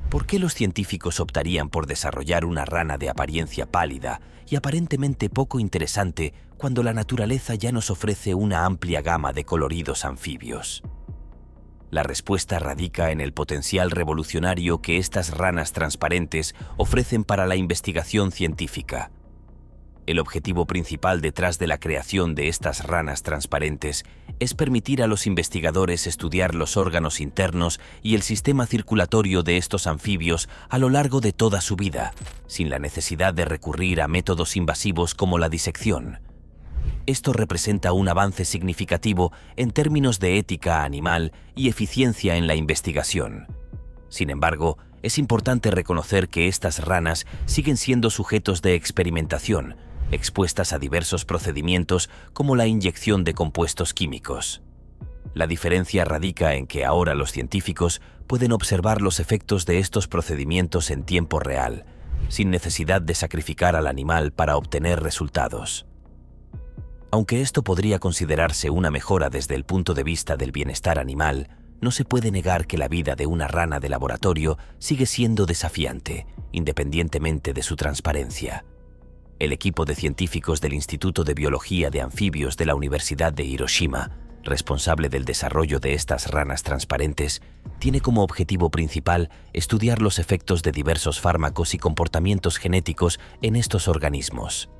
¿Por qué los científicos optarían por desarrollar una rana de apariencia pálida y aparentemente poco interesante cuando la naturaleza ya nos ofrece una amplia gama de coloridos anfibios? La respuesta radica en el potencial revolucionario que estas ranas transparentes ofrecen para la investigación científica. El objetivo principal detrás de la creación de estas ranas transparentes es permitir a los investigadores estudiar los órganos internos y el sistema circulatorio de estos anfibios a lo largo de toda su vida, sin la necesidad de recurrir a métodos invasivos como la disección. Esto representa un avance significativo en términos de ética animal y eficiencia en la investigación. Sin embargo, es importante reconocer que estas ranas siguen siendo sujetos de experimentación, expuestas a diversos procedimientos como la inyección de compuestos químicos. La diferencia radica en que ahora los científicos pueden observar los efectos de estos procedimientos en tiempo real, sin necesidad de sacrificar al animal para obtener resultados. Aunque esto podría considerarse una mejora desde el punto de vista del bienestar animal, no se puede negar que la vida de una rana de laboratorio sigue siendo desafiante, independientemente de su transparencia. El equipo de científicos del Instituto de Biología de Anfibios de la Universidad de Hiroshima, responsable del desarrollo de estas ranas transparentes, tiene como objetivo principal estudiar los efectos de diversos fármacos y comportamientos genéticos en estos organismos.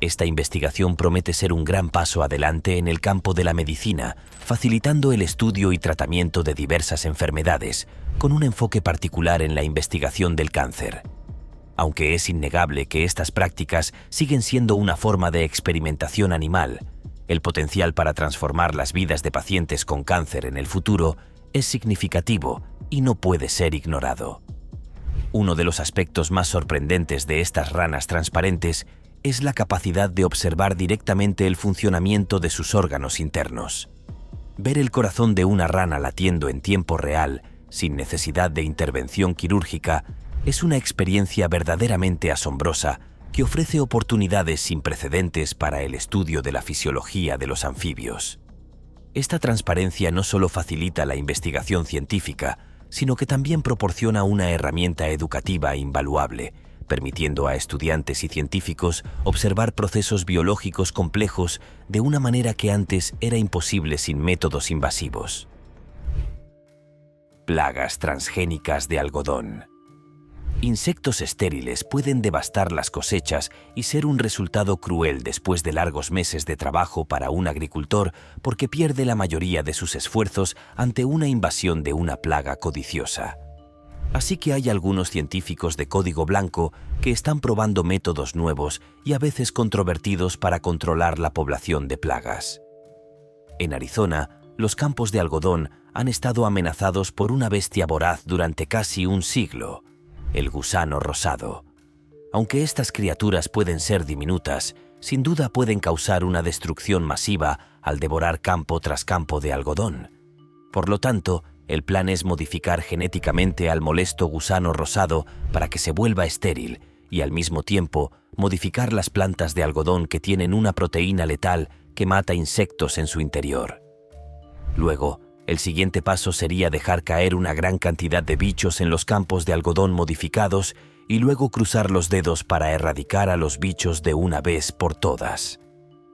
Esta investigación promete ser un gran paso adelante en el campo de la medicina, facilitando el estudio y tratamiento de diversas enfermedades, con un enfoque particular en la investigación del cáncer. Aunque es innegable que estas prácticas siguen siendo una forma de experimentación animal, el potencial para transformar las vidas de pacientes con cáncer en el futuro es significativo y no puede ser ignorado. Uno de los aspectos más sorprendentes de estas ranas transparentes es la capacidad de observar directamente el funcionamiento de sus órganos internos. Ver el corazón de una rana latiendo en tiempo real, sin necesidad de intervención quirúrgica, es una experiencia verdaderamente asombrosa que ofrece oportunidades sin precedentes para el estudio de la fisiología de los anfibios. Esta transparencia no solo facilita la investigación científica, sino que también proporciona una herramienta educativa invaluable, permitiendo a estudiantes y científicos observar procesos biológicos complejos de una manera que antes era imposible sin métodos invasivos. Plagas transgénicas de algodón. Insectos estériles pueden devastar las cosechas y ser un resultado cruel después de largos meses de trabajo para un agricultor porque pierde la mayoría de sus esfuerzos ante una invasión de una plaga codiciosa. Así que hay algunos científicos de código blanco que están probando métodos nuevos y a veces controvertidos para controlar la población de plagas. En Arizona, los campos de algodón han estado amenazados por una bestia voraz durante casi un siglo, el gusano rosado. Aunque estas criaturas pueden ser diminutas, sin duda pueden causar una destrucción masiva al devorar campo tras campo de algodón. Por lo tanto, el plan es modificar genéticamente al molesto gusano rosado para que se vuelva estéril y al mismo tiempo modificar las plantas de algodón que tienen una proteína letal que mata insectos en su interior. Luego, el siguiente paso sería dejar caer una gran cantidad de bichos en los campos de algodón modificados y luego cruzar los dedos para erradicar a los bichos de una vez por todas.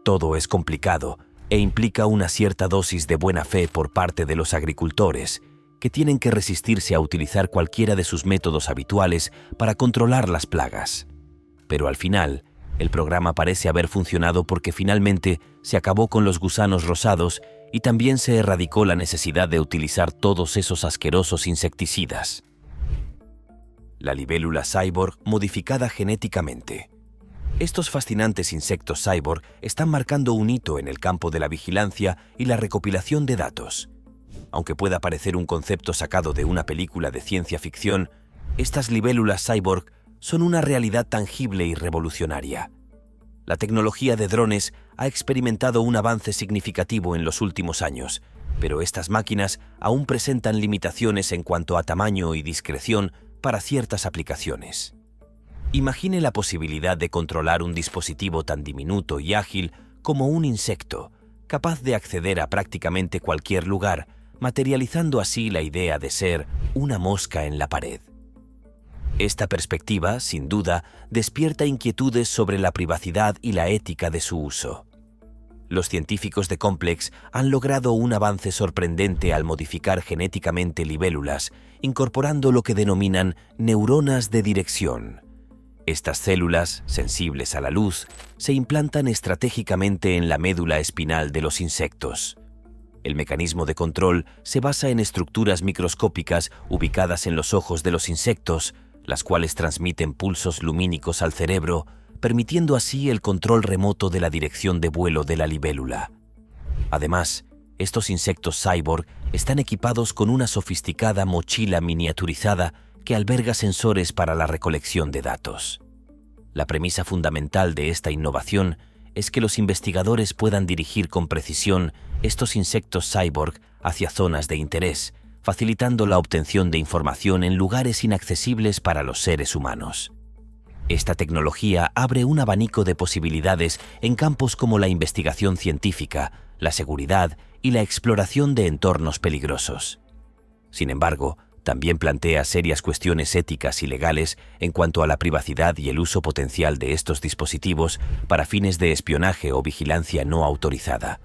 Todo es complicado e implica una cierta dosis de buena fe por parte de los agricultores, que tienen que resistirse a utilizar cualquiera de sus métodos habituales para controlar las plagas. Pero al final, el programa parece haber funcionado porque finalmente se acabó con los gusanos rosados y también se erradicó la necesidad de utilizar todos esos asquerosos insecticidas. La libélula cyborg modificada genéticamente. Estos fascinantes insectos cyborg están marcando un hito en el campo de la vigilancia y la recopilación de datos. Aunque pueda parecer un concepto sacado de una película de ciencia ficción, estas libélulas cyborg son una realidad tangible y revolucionaria. La tecnología de drones ha experimentado un avance significativo en los últimos años, pero estas máquinas aún presentan limitaciones en cuanto a tamaño y discreción para ciertas aplicaciones. Imagine la posibilidad de controlar un dispositivo tan diminuto y ágil como un insecto, capaz de acceder a prácticamente cualquier lugar, materializando así la idea de ser una mosca en la pared. Esta perspectiva, sin duda, despierta inquietudes sobre la privacidad y la ética de su uso. Los científicos de Complex han logrado un avance sorprendente al modificar genéticamente libélulas, incorporando lo que denominan neuronas de dirección. Estas células, sensibles a la luz, se implantan estratégicamente en la médula espinal de los insectos. El mecanismo de control se basa en estructuras microscópicas ubicadas en los ojos de los insectos, las cuales transmiten pulsos lumínicos al cerebro, permitiendo así el control remoto de la dirección de vuelo de la libélula. Además, estos insectos cyborg están equipados con una sofisticada mochila miniaturizada que alberga sensores para la recolección de datos. La premisa fundamental de esta innovación es que los investigadores puedan dirigir con precisión estos insectos cyborg hacia zonas de interés, facilitando la obtención de información en lugares inaccesibles para los seres humanos. Esta tecnología abre un abanico de posibilidades en campos como la investigación científica, la seguridad y la exploración de entornos peligrosos. Sin embargo, también plantea serias cuestiones éticas y legales en cuanto a la privacidad y el uso potencial de estos dispositivos para fines de espionaje o vigilancia no autorizada.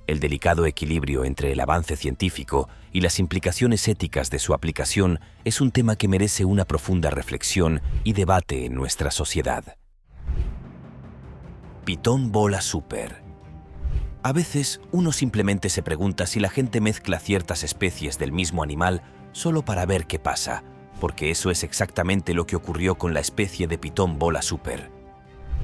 El delicado equilibrio entre el avance científico y las implicaciones éticas de su aplicación es un tema que merece una profunda reflexión y debate en nuestra sociedad. Pitón bola super. A veces, uno simplemente se pregunta si la gente mezcla ciertas especies del mismo animal solo para ver qué pasa, porque eso es exactamente lo que ocurrió con la especie de pitón bola super.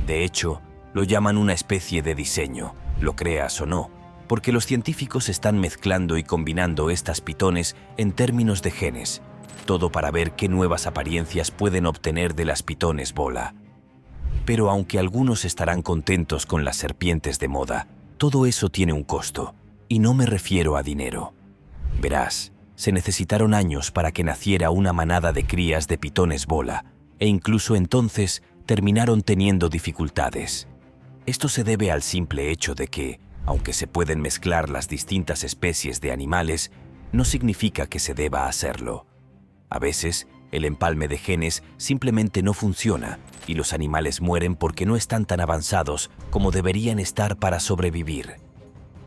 De hecho, lo llaman una especie de diseño, lo creas o no, porque los científicos están mezclando y combinando estas pitones en términos de genes, todo para ver qué nuevas apariencias pueden obtener de las pitones bola. Pero aunque algunos estarán contentos con las serpientes de moda, todo eso tiene un costo, y no me refiero a dinero. Verás, se necesitaron años para que naciera una manada de crías de pitones bola, e incluso entonces terminaron teniendo dificultades. Esto se debe al simple hecho de que, aunque se pueden mezclar las distintas especies de animales, no significa que se deba hacerlo. A veces, el empalme de genes simplemente no funciona y los animales mueren porque no están tan avanzados como deberían estar para sobrevivir.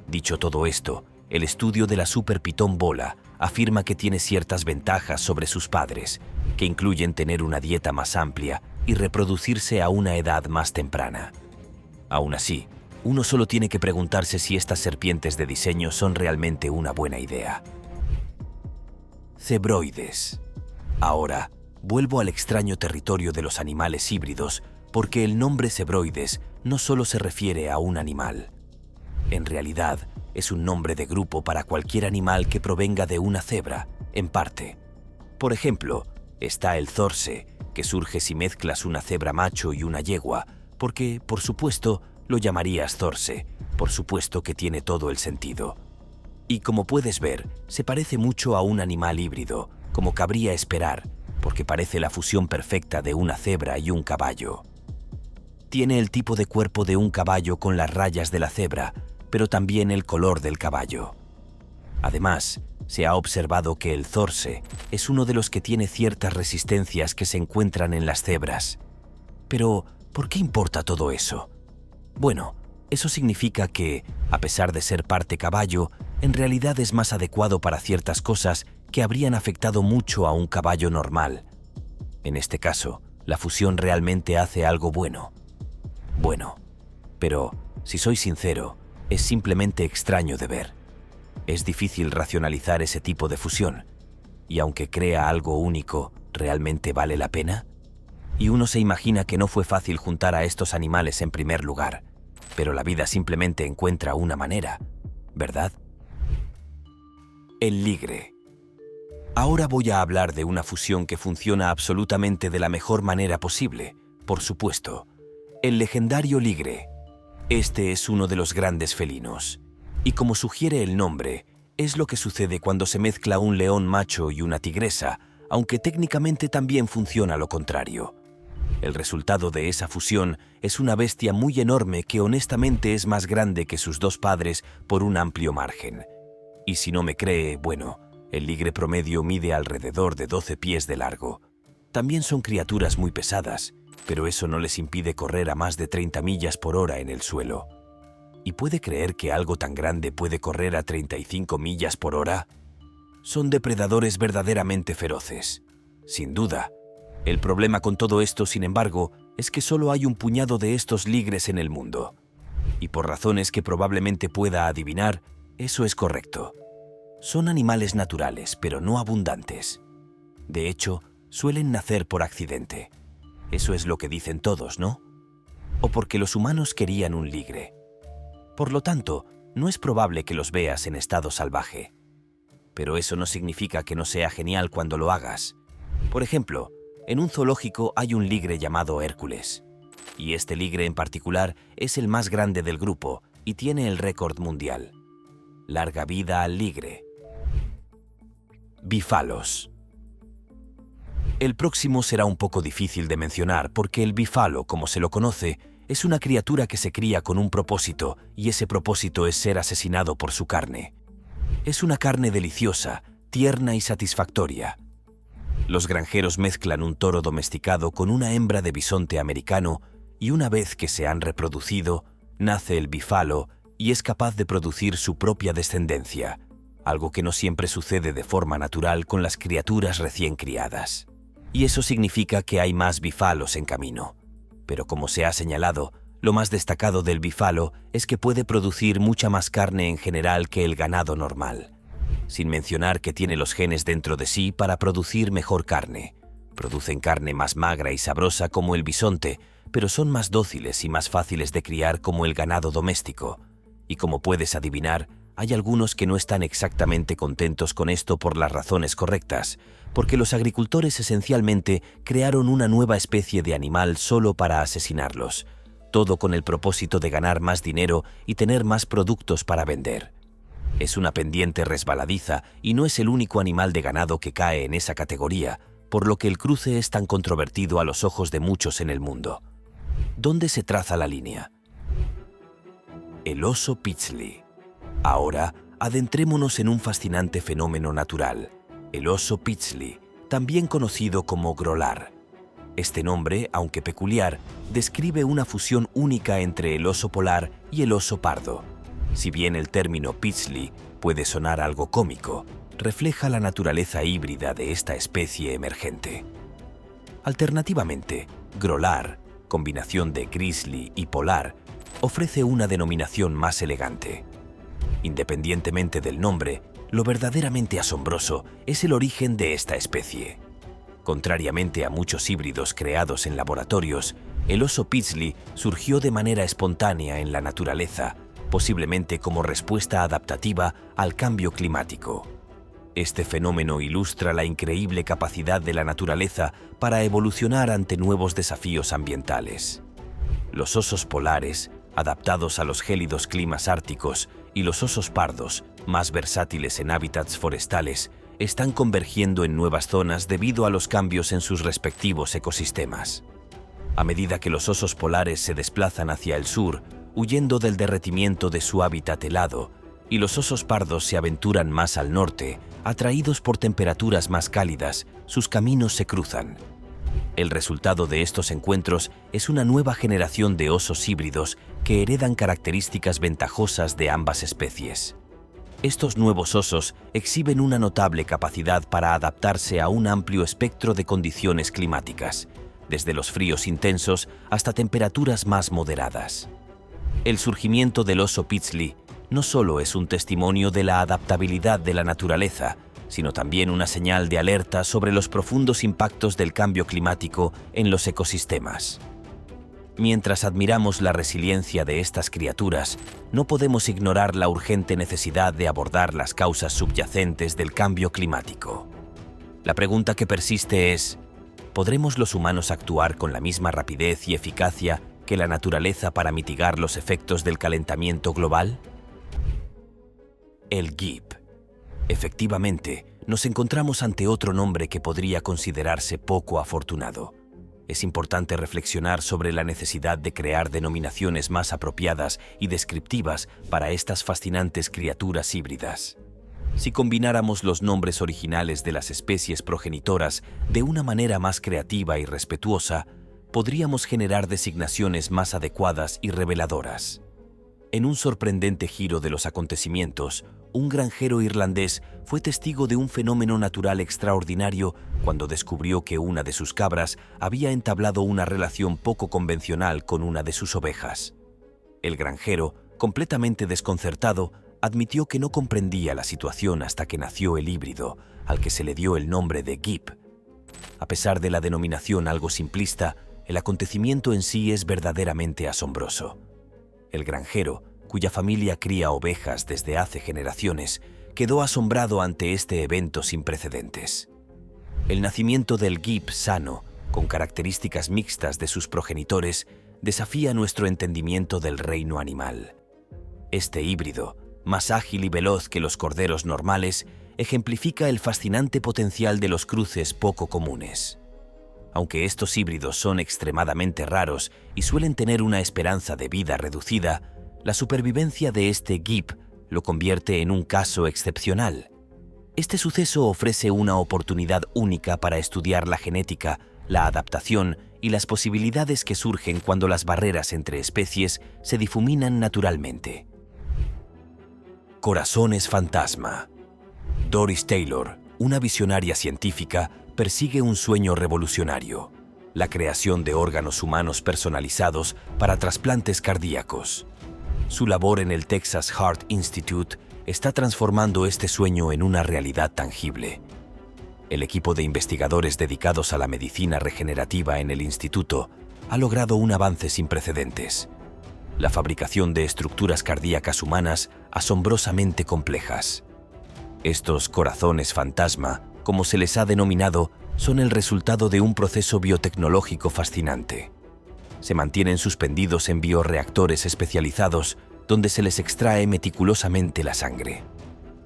Dicho todo esto, el estudio de la super pitón bola afirma que tiene ciertas ventajas sobre sus padres, que incluyen tener una dieta más amplia y reproducirse a una edad más temprana. Aún así, uno solo tiene que preguntarse si estas serpientes de diseño son realmente una buena idea. Cebroides. Ahora, vuelvo al extraño territorio de los animales híbridos, porque el nombre cebroides no solo se refiere a un animal. En realidad, es un nombre de grupo para cualquier animal que provenga de una cebra, en parte. Por ejemplo, está el zorce, que surge si mezclas una cebra macho y una yegua, porque, por supuesto, lo llamarías zorce, por supuesto que tiene todo el sentido. Y como puedes ver, se parece mucho a un animal híbrido, como cabría esperar, porque parece la fusión perfecta de una cebra y un caballo. Tiene el tipo de cuerpo de un caballo con las rayas de la cebra, pero también el color del caballo. Además, se ha observado que el zorse es uno de los que tiene ciertas resistencias que se encuentran en las cebras. Pero, ¿por qué importa todo eso? Bueno, eso significa que, a pesar de ser parte caballo, en realidad es más adecuado para ciertas cosas que habrían afectado mucho a un caballo normal. En este caso, la fusión realmente hace algo bueno. Bueno, pero, si soy sincero, es simplemente extraño de ver. Es difícil racionalizar ese tipo de fusión, y aunque crea algo único, ¿realmente vale la pena? Y uno se imagina que no fue fácil juntar a estos animales en primer lugar, pero la vida simplemente encuentra una manera, ¿verdad? El ligre. Ahora voy a hablar de una fusión que funciona absolutamente de la mejor manera posible, por supuesto. El legendario ligre. Este es uno de los grandes felinos. Y como sugiere el nombre, es lo que sucede cuando se mezcla un león macho y una tigresa, aunque técnicamente también funciona lo contrario. El resultado de esa fusión es una bestia muy enorme que honestamente es más grande que sus dos padres por un amplio margen. Y si no me cree, bueno, el ligre promedio mide alrededor de 12 pies de largo. También son criaturas muy pesadas, pero eso no les impide correr a más de 30 millas por hora en el suelo. ¿Y puede creer que algo tan grande puede correr a 35 millas por hora? Son depredadores verdaderamente feroces. Sin duda. El problema con todo esto, sin embargo, es que solo hay un puñado de estos ligres en el mundo. Y por razones que probablemente pueda adivinar, eso es correcto. Son animales naturales, pero no abundantes. De hecho, suelen nacer por accidente. Eso es lo que dicen todos, ¿no? O porque los humanos querían un ligre. Por lo tanto, no es probable que los veas en estado salvaje. Pero eso no significa que no sea genial cuando lo hagas. Por ejemplo, en un zoológico hay un ligre llamado Hércules. Y este ligre en particular es el más grande del grupo y tiene el récord mundial. Larga vida al ligre. Bífalos. El próximo será un poco difícil de mencionar porque el bífalo, como se lo conoce, es una criatura que se cría con un propósito y ese propósito es ser asesinado por su carne. Es una carne deliciosa, tierna y satisfactoria. Los granjeros mezclan un toro domesticado con una hembra de bisonte americano y una vez que se han reproducido, nace el bífalo y es capaz de producir su propia descendencia, algo que no siempre sucede de forma natural con las criaturas recién criadas. Y eso significa que hay más bífalos en camino. Pero como se ha señalado, lo más destacado del bífalo es que puede producir mucha más carne en general que el ganado normal. Sin mencionar que tiene los genes dentro de sí para producir mejor carne. Producen carne más magra y sabrosa como el bisonte, pero son más dóciles y más fáciles de criar como el ganado doméstico. Y como puedes adivinar, hay algunos que no están exactamente contentos con esto por las razones correctas, porque los agricultores esencialmente crearon una nueva especie de animal solo para asesinarlos, todo con el propósito de ganar más dinero y tener más productos para vender. Es una pendiente resbaladiza y no es el único animal de ganado que cae en esa categoría, por lo que el cruce es tan controvertido a los ojos de muchos en el mundo. ¿Dónde se traza la línea? El oso Píxtli. Ahora, adentrémonos en un fascinante fenómeno natural, el oso Píxtli, también conocido como grolar. Este nombre, aunque peculiar, describe una fusión única entre el oso polar y el oso pardo. Si bien el término Píxtli puede sonar algo cómico, refleja la naturaleza híbrida de esta especie emergente. Alternativamente, grolar, combinación de grizzly y polar, ofrece una denominación más elegante. Independientemente del nombre, lo verdaderamente asombroso es el origen de esta especie. Contrariamente a muchos híbridos creados en laboratorios, el oso Píxtli surgió de manera espontánea en la naturaleza, posiblemente como respuesta adaptativa al cambio climático. Este fenómeno ilustra la increíble capacidad de la naturaleza para evolucionar ante nuevos desafíos ambientales. Los osos polares, adaptados a los gélidos climas árticos, y los osos pardos, más versátiles en hábitats forestales, están convergiendo en nuevas zonas debido a los cambios en sus respectivos ecosistemas. A medida que los osos polares se desplazan hacia el sur, huyendo del derretimiento de su hábitat helado, y los osos pardos se aventuran más al norte, atraídos por temperaturas más cálidas, sus caminos se cruzan. El resultado de estos encuentros es una nueva generación de osos híbridos que heredan características ventajosas de ambas especies. Estos nuevos osos exhiben una notable capacidad para adaptarse a un amplio espectro de condiciones climáticas, desde los fríos intensos hasta temperaturas más moderadas. El surgimiento del oso Peaslee no solo es un testimonio de la adaptabilidad de la naturaleza, sino también una señal de alerta sobre los profundos impactos del cambio climático en los ecosistemas. Mientras admiramos la resiliencia de estas criaturas, no podemos ignorar la urgente necesidad de abordar las causas subyacentes del cambio climático. La pregunta que persiste es: ¿podremos los humanos actuar con la misma rapidez y eficacia que la naturaleza para mitigar los efectos del calentamiento global? El GIP. Efectivamente, nos encontramos ante otro nombre que podría considerarse poco afortunado. Es importante reflexionar sobre la necesidad de crear denominaciones más apropiadas y descriptivas para estas fascinantes criaturas híbridas. Si combináramos los nombres originales de las especies progenitoras de una manera más creativa y respetuosa, podríamos generar designaciones más adecuadas y reveladoras. En un sorprendente giro de los acontecimientos, un granjero irlandés fue testigo de un fenómeno natural extraordinario cuando descubrió que una de sus cabras había entablado una relación poco convencional con una de sus ovejas. El granjero, completamente desconcertado, admitió que no comprendía la situación hasta que nació el híbrido, al que se le dio el nombre de GIP. A pesar de la denominación algo simplista, el acontecimiento en sí es verdaderamente asombroso. El granjero, cuya familia cría ovejas desde hace generaciones, quedó asombrado ante este evento sin precedentes. El nacimiento del GIP sano, con características mixtas de sus progenitores, desafía nuestro entendimiento del reino animal. Este híbrido, más ágil y veloz que los corderos normales, ejemplifica el fascinante potencial de los cruces poco comunes. Aunque estos híbridos son extremadamente raros y suelen tener una esperanza de vida reducida, la supervivencia de este GIP lo convierte en un caso excepcional. Este suceso ofrece una oportunidad única para estudiar la genética, la adaptación y las posibilidades que surgen cuando las barreras entre especies se difuminan naturalmente. Corazones fantasma. Doris Taylor, una visionaria científica, persigue un sueño revolucionario: la creación de órganos humanos personalizados para trasplantes cardíacos. Su labor en el Texas Heart Institute está transformando este sueño en una realidad tangible. El equipo de investigadores dedicados a la medicina regenerativa en el instituto ha logrado un avance sin precedentes: la fabricación de estructuras cardíacas humanas asombrosamente complejas. Estos corazones fantasma, como se les ha denominado, son el resultado de un proceso biotecnológico fascinante. Se mantienen suspendidos en bioreactores especializados donde se les extrae meticulosamente la sangre.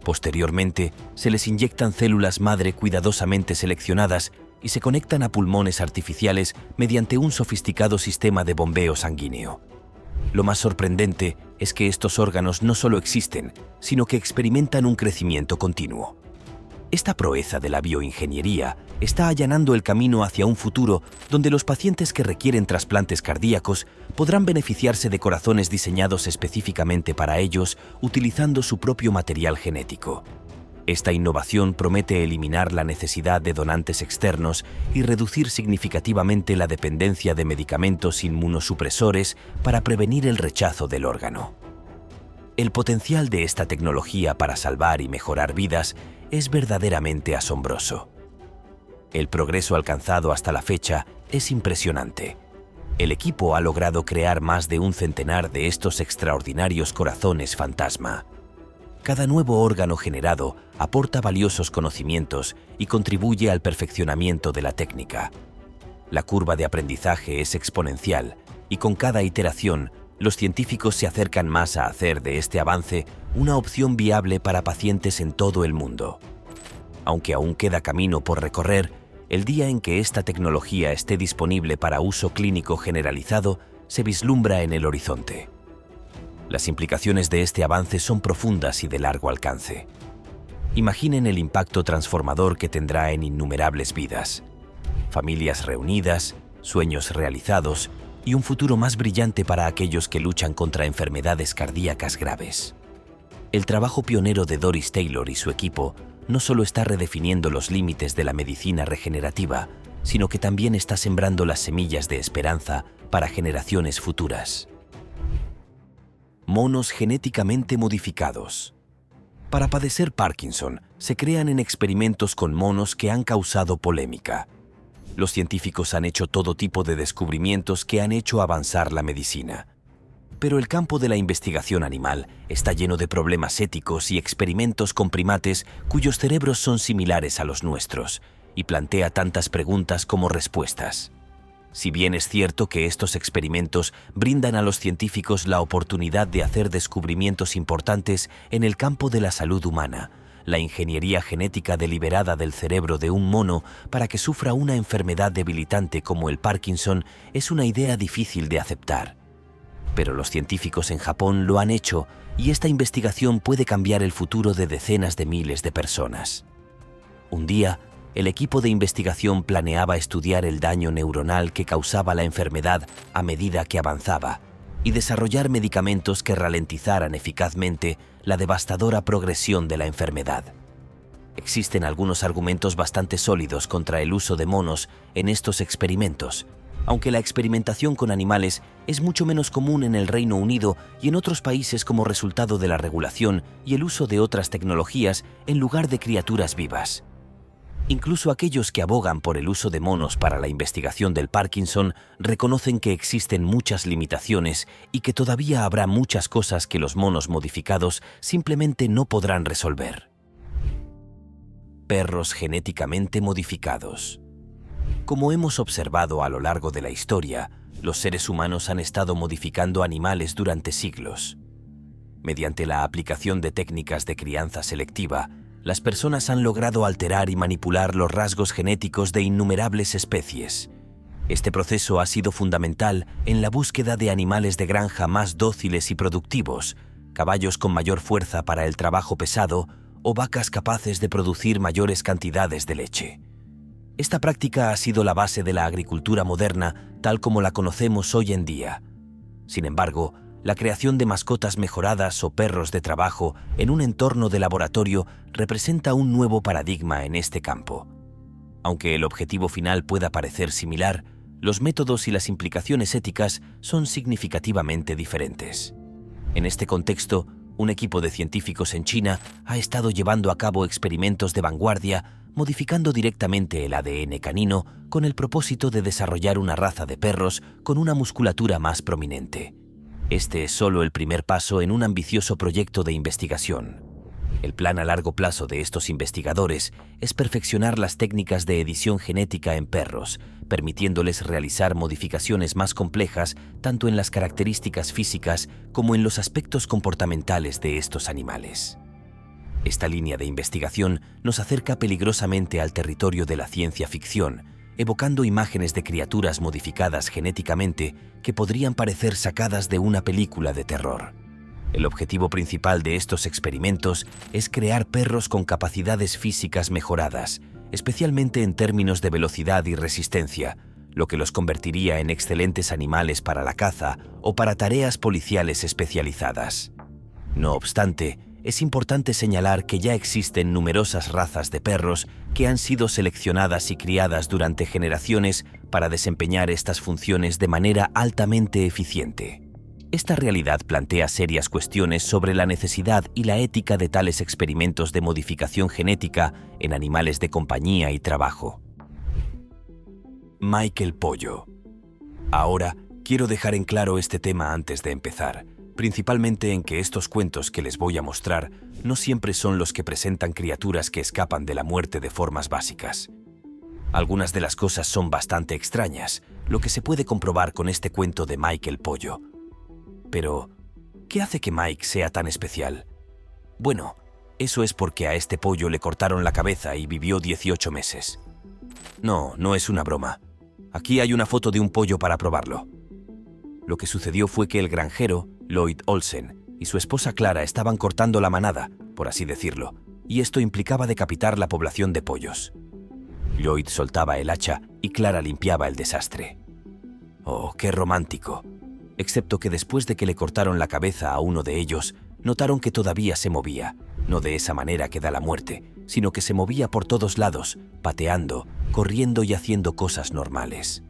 Posteriormente, se les inyectan células madre cuidadosamente seleccionadas y se conectan a pulmones artificiales mediante un sofisticado sistema de bombeo sanguíneo. Lo más sorprendente es que estos órganos no solo existen, sino que experimentan un crecimiento continuo. Esta proeza de la bioingeniería está allanando el camino hacia un futuro donde los pacientes que requieren trasplantes cardíacos podrán beneficiarse de corazones diseñados específicamente para ellos utilizando su propio material genético. Esta innovación promete eliminar la necesidad de donantes externos y reducir significativamente la dependencia de medicamentos inmunosupresores para prevenir el rechazo del órgano. El potencial de esta tecnología para salvar y mejorar vidas es verdaderamente asombroso. El progreso alcanzado hasta la fecha es impresionante. El equipo ha logrado crear más de un centenar de estos extraordinarios corazones fantasma. Cada nuevo órgano generado aporta valiosos conocimientos y contribuye al perfeccionamiento de la técnica. La curva de aprendizaje es exponencial y con cada iteración, los científicos se acercan más a hacer de este avance una opción viable para pacientes en todo el mundo. Aunque aún queda camino por recorrer, el día en que esta tecnología esté disponible para uso clínico generalizado se vislumbra en el horizonte. Las implicaciones de este avance son profundas y de largo alcance. Imaginen el impacto transformador que tendrá en innumerables vidas. Familias reunidas, sueños realizados y un futuro más brillante para aquellos que luchan contra enfermedades cardíacas graves. El trabajo pionero de Doris Taylor y su equipo no solo está redefiniendo los límites de la medicina regenerativa, sino que también está sembrando las semillas de esperanza para generaciones futuras. Monos genéticamente modificados. Para padecer Parkinson, se crean en experimentos con monos que han causado polémica. Los científicos han hecho todo tipo de descubrimientos que han hecho avanzar la medicina. Pero el campo de la investigación animal está lleno de problemas éticos y experimentos con primates cuyos cerebros son similares a los nuestros, y plantea tantas preguntas como respuestas. Si bien es cierto que estos experimentos brindan a los científicos la oportunidad de hacer descubrimientos importantes en el campo de la salud humana, la ingeniería genética deliberada del cerebro de un mono para que sufra una enfermedad debilitante como el Parkinson es una idea difícil de aceptar. Pero los científicos en Japón lo han hecho y esta investigación puede cambiar el futuro de decenas de miles de personas. Un día, el equipo de investigación planeaba estudiar el daño neuronal que causaba la enfermedad a medida que avanzaba y desarrollar medicamentos que ralentizaran eficazmente la devastadora progresión de la enfermedad. Existen algunos argumentos bastante sólidos contra el uso de monos en estos experimentos, aunque la experimentación con animales es mucho menos común en el Reino Unido y en otros países como resultado de la regulación y el uso de otras tecnologías en lugar de criaturas vivas. Incluso aquellos que abogan por el uso de monos para la investigación del Parkinson reconocen que existen muchas limitaciones y que todavía habrá muchas cosas que los monos modificados simplemente no podrán resolver. Perros genéticamente modificados. Como hemos observado a lo largo de la historia, los seres humanos han estado modificando animales durante siglos. Mediante la aplicación de técnicas de crianza selectiva, las personas han logrado alterar y manipular los rasgos genéticos de innumerables especies. Este proceso ha sido fundamental en la búsqueda de animales de granja más dóciles y productivos, caballos con mayor fuerza para el trabajo pesado o vacas capaces de producir mayores cantidades de leche. Esta práctica ha sido la base de la agricultura moderna tal como la conocemos hoy en día. Sin embargo, la creación de mascotas mejoradas o perros de trabajo en un entorno de laboratorio representa un nuevo paradigma en este campo. Aunque el objetivo final pueda parecer similar, los métodos y las implicaciones éticas son significativamente diferentes. En este contexto, un equipo de científicos en China ha estado llevando a cabo experimentos de vanguardia modificando directamente el ADN canino con el propósito de desarrollar una raza de perros con una musculatura más prominente. Este es solo el primer paso en un ambicioso proyecto de investigación. El plan a largo plazo de estos investigadores es perfeccionar las técnicas de edición genética en perros, permitiéndoles realizar modificaciones más complejas tanto en las características físicas como en los aspectos comportamentales de estos animales. Esta línea de investigación nos acerca peligrosamente al territorio de la ciencia ficción, evocando imágenes de criaturas modificadas genéticamente que podrían parecer sacadas de una película de terror. El objetivo principal de estos experimentos es crear perros con capacidades físicas mejoradas, especialmente en términos de velocidad y resistencia, lo que los convertiría en excelentes animales para la caza o para tareas policiales especializadas. No obstante, es importante señalar que ya existen numerosas razas de perros que han sido seleccionadas y criadas durante generaciones para desempeñar estas funciones de manera altamente eficiente. Esta realidad plantea serias cuestiones sobre la necesidad y la ética de tales experimentos de modificación genética en animales de compañía y trabajo. Michael Pollo. Ahora, quiero dejar en claro este tema antes de empezar, principalmente en que estos cuentos que les voy a mostrar no siempre son los que presentan criaturas que escapan de la muerte de formas básicas. Algunas de las cosas son bastante extrañas, lo que se puede comprobar con este cuento de Michael Pollo. Pero, ¿qué hace que Mike sea tan especial? Bueno, Eso es porque a este pollo le cortaron la cabeza y vivió 18 meses. No, no es una broma. Aquí hay una foto de un pollo para probarlo. Lo que sucedió fue que el granjero, Lloyd Olsen, y su esposa Clara estaban cortando la manada, por así decirlo, y esto implicaba decapitar la población de pollos. Lloyd soltaba el hacha y Clara limpiaba el desastre. Oh, qué romántico. Excepto que después de que le cortaron la cabeza a uno de ellos, notaron que todavía se movía, no de esa manera que da la muerte, sino que se movía por todos lados, pateando, corriendo y haciendo cosas normales.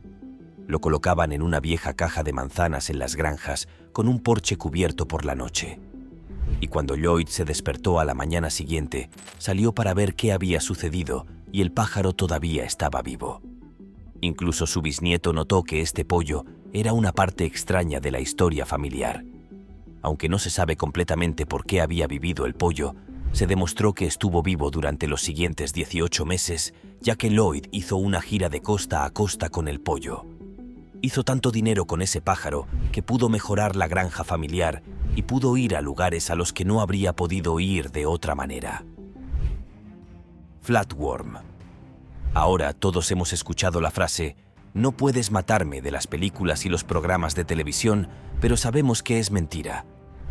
Lo colocaban en una vieja caja de manzanas en las granjas, con un porche cubierto por la noche. Y cuando Lloyd se despertó a la mañana siguiente, salió para ver qué había sucedido y el pájaro todavía estaba vivo. Incluso su bisnieto notó que este pollo era una parte extraña de la historia familiar. Aunque no se sabe completamente por qué había vivido el pollo, se demostró que estuvo vivo durante los siguientes 18 meses, ya que Lloyd hizo una gira de costa a costa con el pollo. Hizo tanto dinero con ese pájaro que pudo mejorar la granja familiar y pudo ir a lugares a los que no habría podido ir de otra manera. Flatworm. Ahora todos hemos escuchado la frase «No puedes matarme» de las películas y los programas de televisión, pero sabemos que es mentira.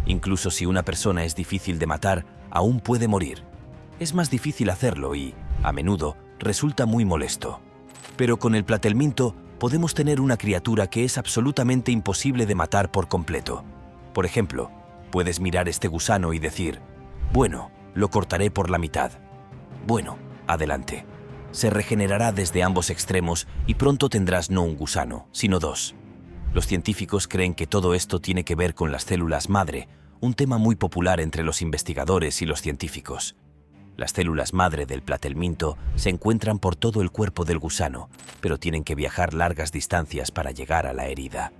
Incluso si una persona es difícil de matar, aún puede morir. Es más difícil hacerlo y, a menudo, resulta muy molesto. Pero con el platelminto podemos tener una criatura que es absolutamente imposible de matar por completo. Por ejemplo, puedes mirar este gusano y decir, bueno, lo cortaré por la mitad. Bueno, adelante. Se regenerará desde ambos extremos y pronto tendrás no un gusano, sino dos. Los científicos creen que todo esto tiene que ver con las células madre, un tema muy popular entre los investigadores y los científicos. Las células madre del platelminto se encuentran por todo el cuerpo del gusano, pero tienen que viajar largas distancias para llegar a la herida.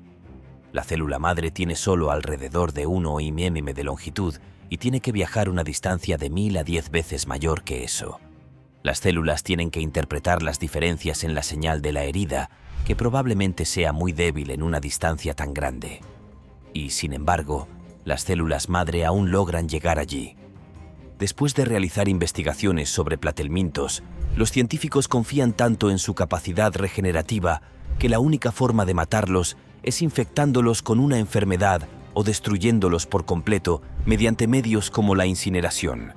La célula madre tiene solo alrededor de 1 mm de longitud y tiene que viajar una distancia de 1000 a 10 veces mayor que eso. Las células tienen que interpretar las diferencias en la señal de la herida, que probablemente sea muy débil en una distancia tan grande. Y, sin embargo, las células madre aún logran llegar allí. Después de realizar investigaciones sobre platelmintos, los científicos confían tanto en su capacidad regenerativa que la única forma de matarlos es infectándolos con una enfermedad o destruyéndolos por completo mediante medios como la incineración.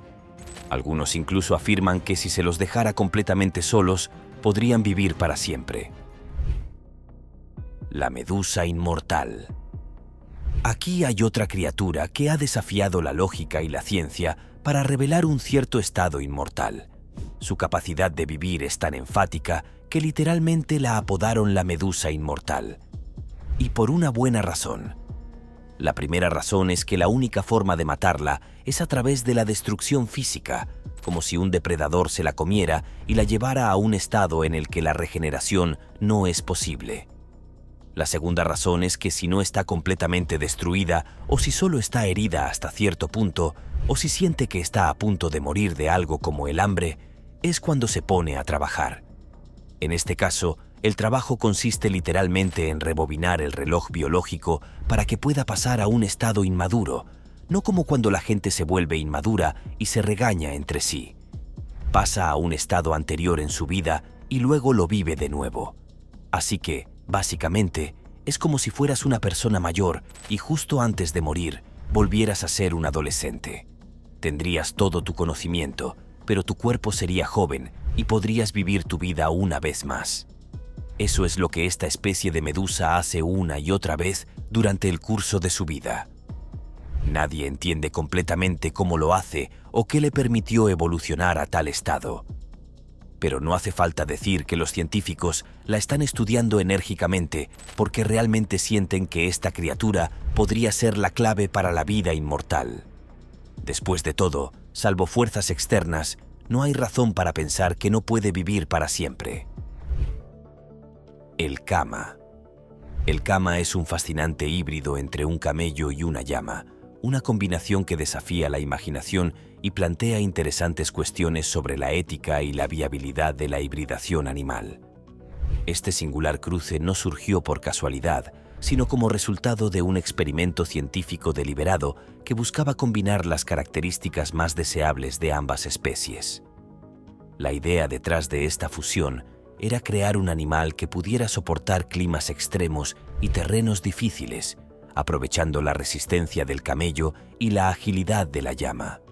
Algunos incluso afirman que si se los dejara completamente solos, podrían vivir para siempre. La medusa inmortal. Aquí hay otra criatura que ha desafiado la lógica y la ciencia para revelar un cierto estado inmortal. Su capacidad de vivir es tan enfática que literalmente la apodaron la medusa inmortal. Y por una buena razón. La primera razón es que la única forma de matarla es a través de la destrucción física, como si un depredador se la comiera y la llevara a un estado en el que la regeneración no es posible. La segunda razón es que si no está completamente destruida, o si solo está herida hasta cierto punto, o si siente que está a punto de morir de algo como el hambre, es cuando se pone a trabajar. En este caso, el trabajo consiste literalmente en rebobinar el reloj biológico para que pueda pasar a un estado inmaduro, no como cuando la gente se vuelve inmadura y se regaña entre sí. Pasa a un estado anterior en su vida y luego lo vive de nuevo. Así que, básicamente, es como si fueras una persona mayor y justo antes de morir volvieras a ser un adolescente. Tendrías todo tu conocimiento, pero tu cuerpo sería joven y podrías vivir tu vida una vez más. Eso es lo que esta especie de medusa hace una y otra vez durante el curso de su vida. Nadie entiende completamente cómo lo hace o qué le permitió evolucionar a tal estado. Pero no hace falta decir que los científicos la están estudiando enérgicamente porque realmente sienten que esta criatura podría ser la clave para la vida inmortal. Después de todo, salvo fuerzas externas, no hay razón para pensar que no puede vivir para siempre. El cama. El cama es un fascinante híbrido entre un camello y una llama, una combinación que desafía la imaginación y plantea interesantes cuestiones sobre la ética y la viabilidad de la hibridación animal. Este singular cruce no surgió por casualidad, sino como resultado de un experimento científico deliberado que buscaba combinar las características más deseables de ambas especies. La idea detrás de esta fusión era crear un animal que pudiera soportar climas extremos y terrenos difíciles, aprovechando la resistencia del camello y la agilidad de la llama.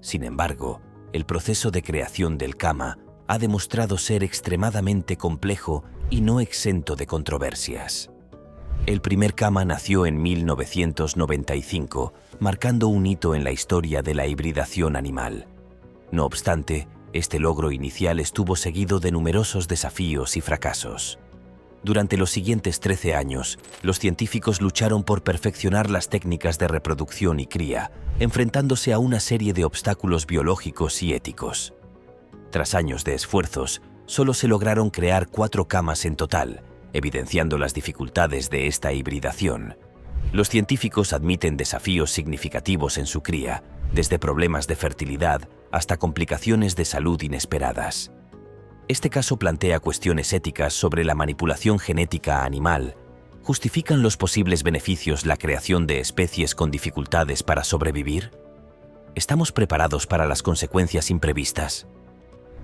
Sin embargo, el proceso de creación del cama ha demostrado ser extremadamente complejo y no exento de controversias. El primer cama nació en 1995, marcando un hito en la historia de la hibridación animal. No obstante, este logro inicial estuvo seguido de numerosos desafíos y fracasos. Durante los siguientes 13 años, los científicos lucharon por perfeccionar las técnicas de reproducción y cría, enfrentándose a una serie de obstáculos biológicos y éticos. Tras años de esfuerzos, solo se lograron crear 4 camas en total, evidenciando las dificultades de esta hibridación. Los científicos admiten desafíos significativos en su cría, desde problemas de fertilidad hasta complicaciones de salud inesperadas. Este caso plantea cuestiones éticas sobre la manipulación genética animal. ¿Justifican los posibles beneficios la creación de especies con dificultades para sobrevivir? ¿Estamos preparados para las consecuencias imprevistas?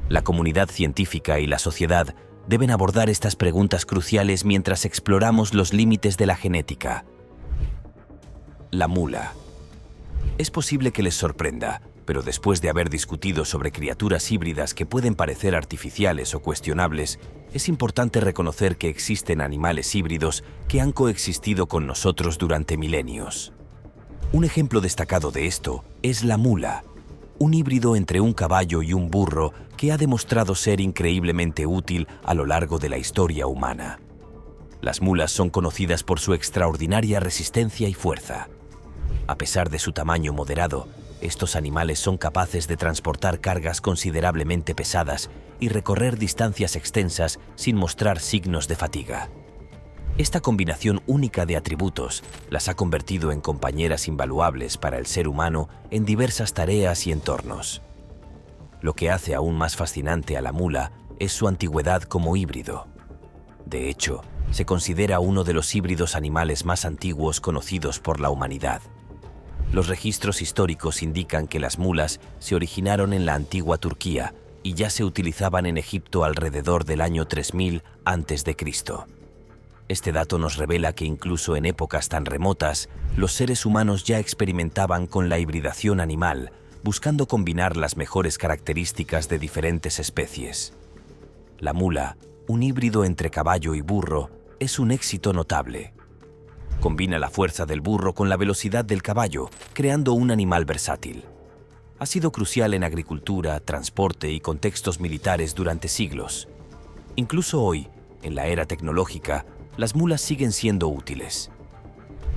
La comunidad científica y la sociedad deben abordar estas preguntas cruciales mientras exploramos los límites de la genética. La mula. Es posible que les sorprenda, pero después de haber discutido sobre criaturas híbridas que pueden parecer artificiales o cuestionables, es importante reconocer que existen animales híbridos que han coexistido con nosotros durante milenios. Un ejemplo destacado de esto es la mula, un híbrido entre un caballo y un burro que ha demostrado ser increíblemente útil a lo largo de la historia humana. Las mulas son conocidas por su extraordinaria resistencia y fuerza. A pesar de su tamaño moderado, estos animales son capaces de transportar cargas considerablemente pesadas y recorrer distancias extensas sin mostrar signos de fatiga. Esta combinación única de atributos las ha convertido en compañeras invaluables para el ser humano en diversas tareas y entornos. Lo que hace aún más fascinante a la mula es su antigüedad como híbrido. De hecho, se considera uno de los híbridos animales más antiguos conocidos por la humanidad. Los registros históricos indican que las mulas se originaron en la antigua Turquía y ya se utilizaban en Egipto alrededor del año 3000 a.C. Este dato nos revela que incluso en épocas tan remotas, los seres humanos ya experimentaban con la hibridación animal, buscando combinar las mejores características de diferentes especies. La mula, un híbrido entre caballo y burro, es un éxito notable. Combina la fuerza del burro con la velocidad del caballo, creando un animal versátil. Ha sido crucial en agricultura, transporte y contextos militares durante siglos. Incluso hoy, en la era tecnológica, las mulas siguen siendo útiles.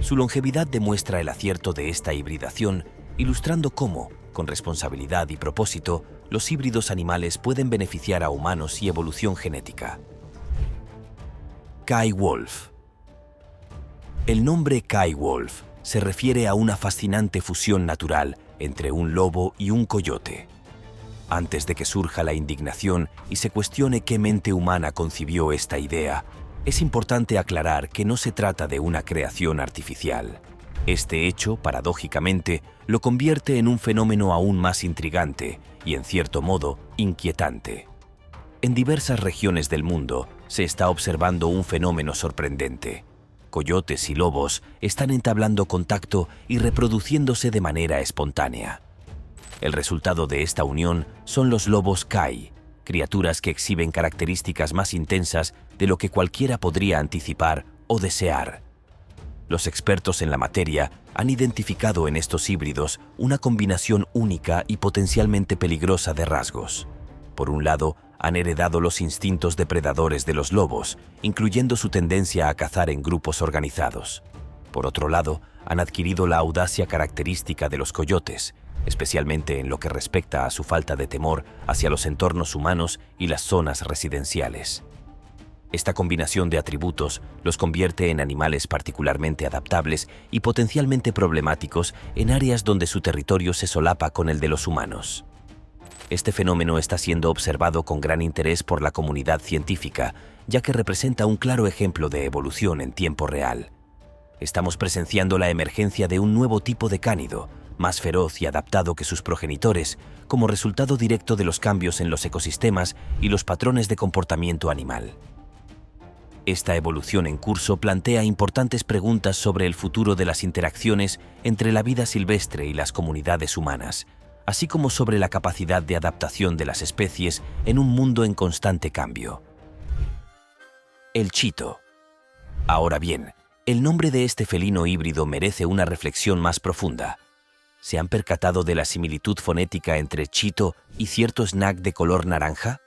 Su longevidad demuestra el acierto de esta hibridación, ilustrando cómo, con responsabilidad y propósito, los híbridos animales pueden beneficiar a humanos y evolución genética. Kai Wolf. El nombre Kai Wolf se refiere a una fascinante fusión natural entre un lobo y un coyote. Antes de que surja la indignación y se cuestione qué mente humana concibió esta idea, es importante aclarar que no se trata de una creación artificial. Este hecho, paradójicamente, lo convierte en un fenómeno aún más intrigante y, en cierto modo, inquietante. En diversas regiones del mundo se está observando un fenómeno sorprendente. Coyotes y lobos están entablando contacto y reproduciéndose de manera espontánea. El resultado de esta unión son los lobos Kai, criaturas que exhiben características más intensas de lo que cualquiera podría anticipar o desear. Los expertos en la materia han identificado en estos híbridos una combinación única y potencialmente peligrosa de rasgos. Por un lado, han heredado los instintos depredadores de los lobos, incluyendo su tendencia a cazar en grupos organizados. Por otro lado, han adquirido la audacia característica de los coyotes, especialmente en lo que respecta a su falta de temor hacia los entornos humanos y las zonas residenciales. Esta combinación de atributos los convierte en animales particularmente adaptables y potencialmente problemáticos en áreas donde su territorio se solapa con el de los humanos. Este fenómeno está siendo observado con gran interés por la comunidad científica, ya que representa un claro ejemplo de evolución en tiempo real. Estamos presenciando la emergencia de un nuevo tipo de cánido, más feroz y adaptado que sus progenitores, como resultado directo de los cambios en los ecosistemas y los patrones de comportamiento animal. Esta evolución en curso plantea importantes preguntas sobre el futuro de las interacciones entre la vida silvestre y las comunidades humanas, así como sobre la capacidad de adaptación de las especies en un mundo en constante cambio. El chito. Ahora bien, el nombre de este felino híbrido merece una reflexión más profunda. ¿Se han percatado de la similitud fonética entre chito y cierto snack de color naranja?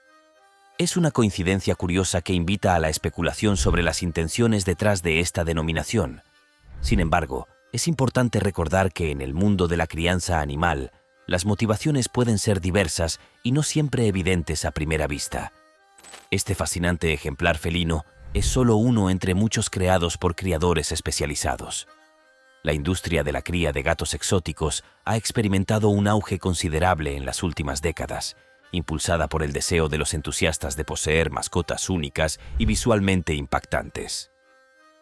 Es una coincidencia curiosa que invita a la especulación sobre las intenciones detrás de esta denominación. Sin embargo, es importante recordar que en el mundo de la crianza animal, las motivaciones pueden ser diversas y no siempre evidentes a primera vista. Este fascinante ejemplar felino es solo uno entre muchos creados por criadores especializados. La industria de la cría de gatos exóticos ha experimentado un auge considerable en las últimas décadas, impulsada por el deseo de los entusiastas de poseer mascotas únicas y visualmente impactantes.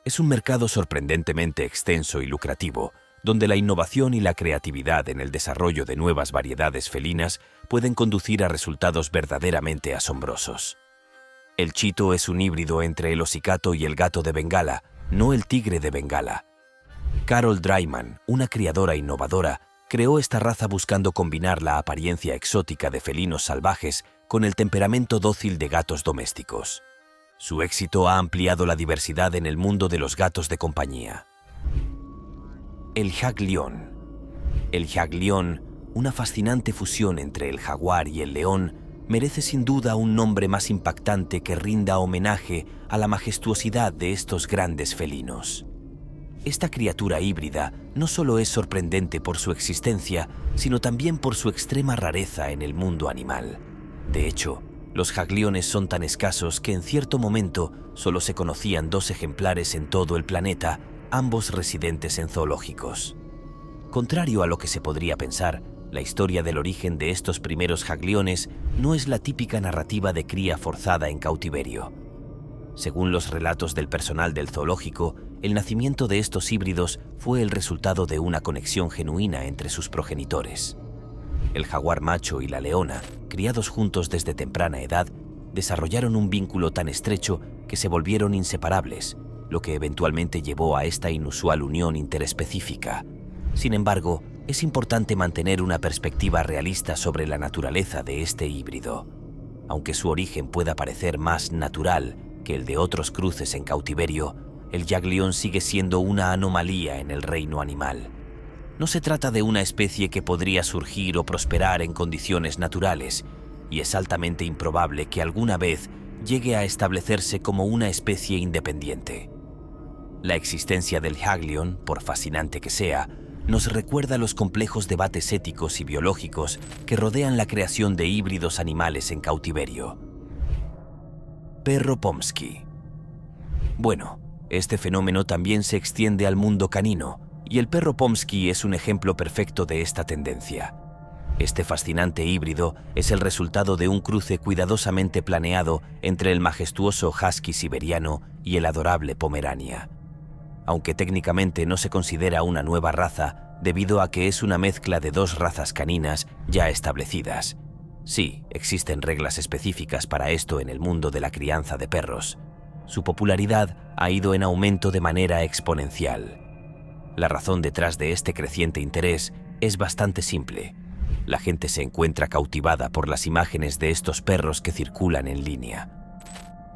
Es un mercado sorprendentemente extenso y lucrativo, donde la innovación y la creatividad en el desarrollo de nuevas variedades felinas pueden conducir a resultados verdaderamente asombrosos. El chito es un híbrido entre el osicato y el gato de Bengala, no el tigre de Bengala. Carol Dreiman, una criadora innovadora, creó esta raza buscando combinar la apariencia exótica de felinos salvajes con el temperamento dócil de gatos domésticos. Su éxito ha ampliado la diversidad en el mundo de los gatos de compañía. El jaglión. El jaglión, una fascinante fusión entre el jaguar y el león, merece sin duda un nombre más impactante que rinda homenaje a la majestuosidad de estos grandes felinos. Esta criatura híbrida no solo es sorprendente por su existencia, sino también por su extrema rareza en el mundo animal. De hecho, los jagliones son tan escasos que en cierto momento solo se conocían 2 ejemplares en todo el planeta, ambos residentes en zoológicos. Contrario a lo que se podría pensar, la historia del origen de estos primeros jagliones no es la típica narrativa de cría forzada en cautiverio. Según los relatos del personal del zoológico, el nacimiento de estos híbridos fue el resultado de una conexión genuina entre sus progenitores. El jaguar macho y la leona, criados juntos desde temprana edad, desarrollaron un vínculo tan estrecho que se volvieron inseparables, lo que eventualmente llevó a esta inusual unión interespecífica. Sin embargo, es importante mantener una perspectiva realista sobre la naturaleza de este híbrido. Aunque su origen pueda parecer más natural que el de otros cruces en cautiverio, el jaglión sigue siendo una anomalía en el reino animal. No se trata de una especie que podría surgir o prosperar en condiciones naturales, y es altamente improbable que alguna vez llegue a establecerse como una especie independiente. La existencia del jaglión, por fascinante que sea, nos recuerda los complejos debates éticos y biológicos que rodean la creación de híbridos animales en cautiverio. Perro Pomsky. Bueno, este fenómeno también se extiende al mundo canino, y el perro Pomsky es un ejemplo perfecto de esta tendencia. Este fascinante híbrido es el resultado de un cruce cuidadosamente planeado entre el majestuoso husky siberiano y el adorable Pomerania. Aunque técnicamente no se considera una nueva raza, debido a que es una mezcla de 2 razas caninas ya establecidas. Sí, existen reglas específicas para esto en el mundo de la crianza de perros. Su popularidad ha ido en aumento de manera exponencial. La razón detrás de este creciente interés es bastante simple. La gente se encuentra cautivada por las imágenes de estos perros que circulan en línea.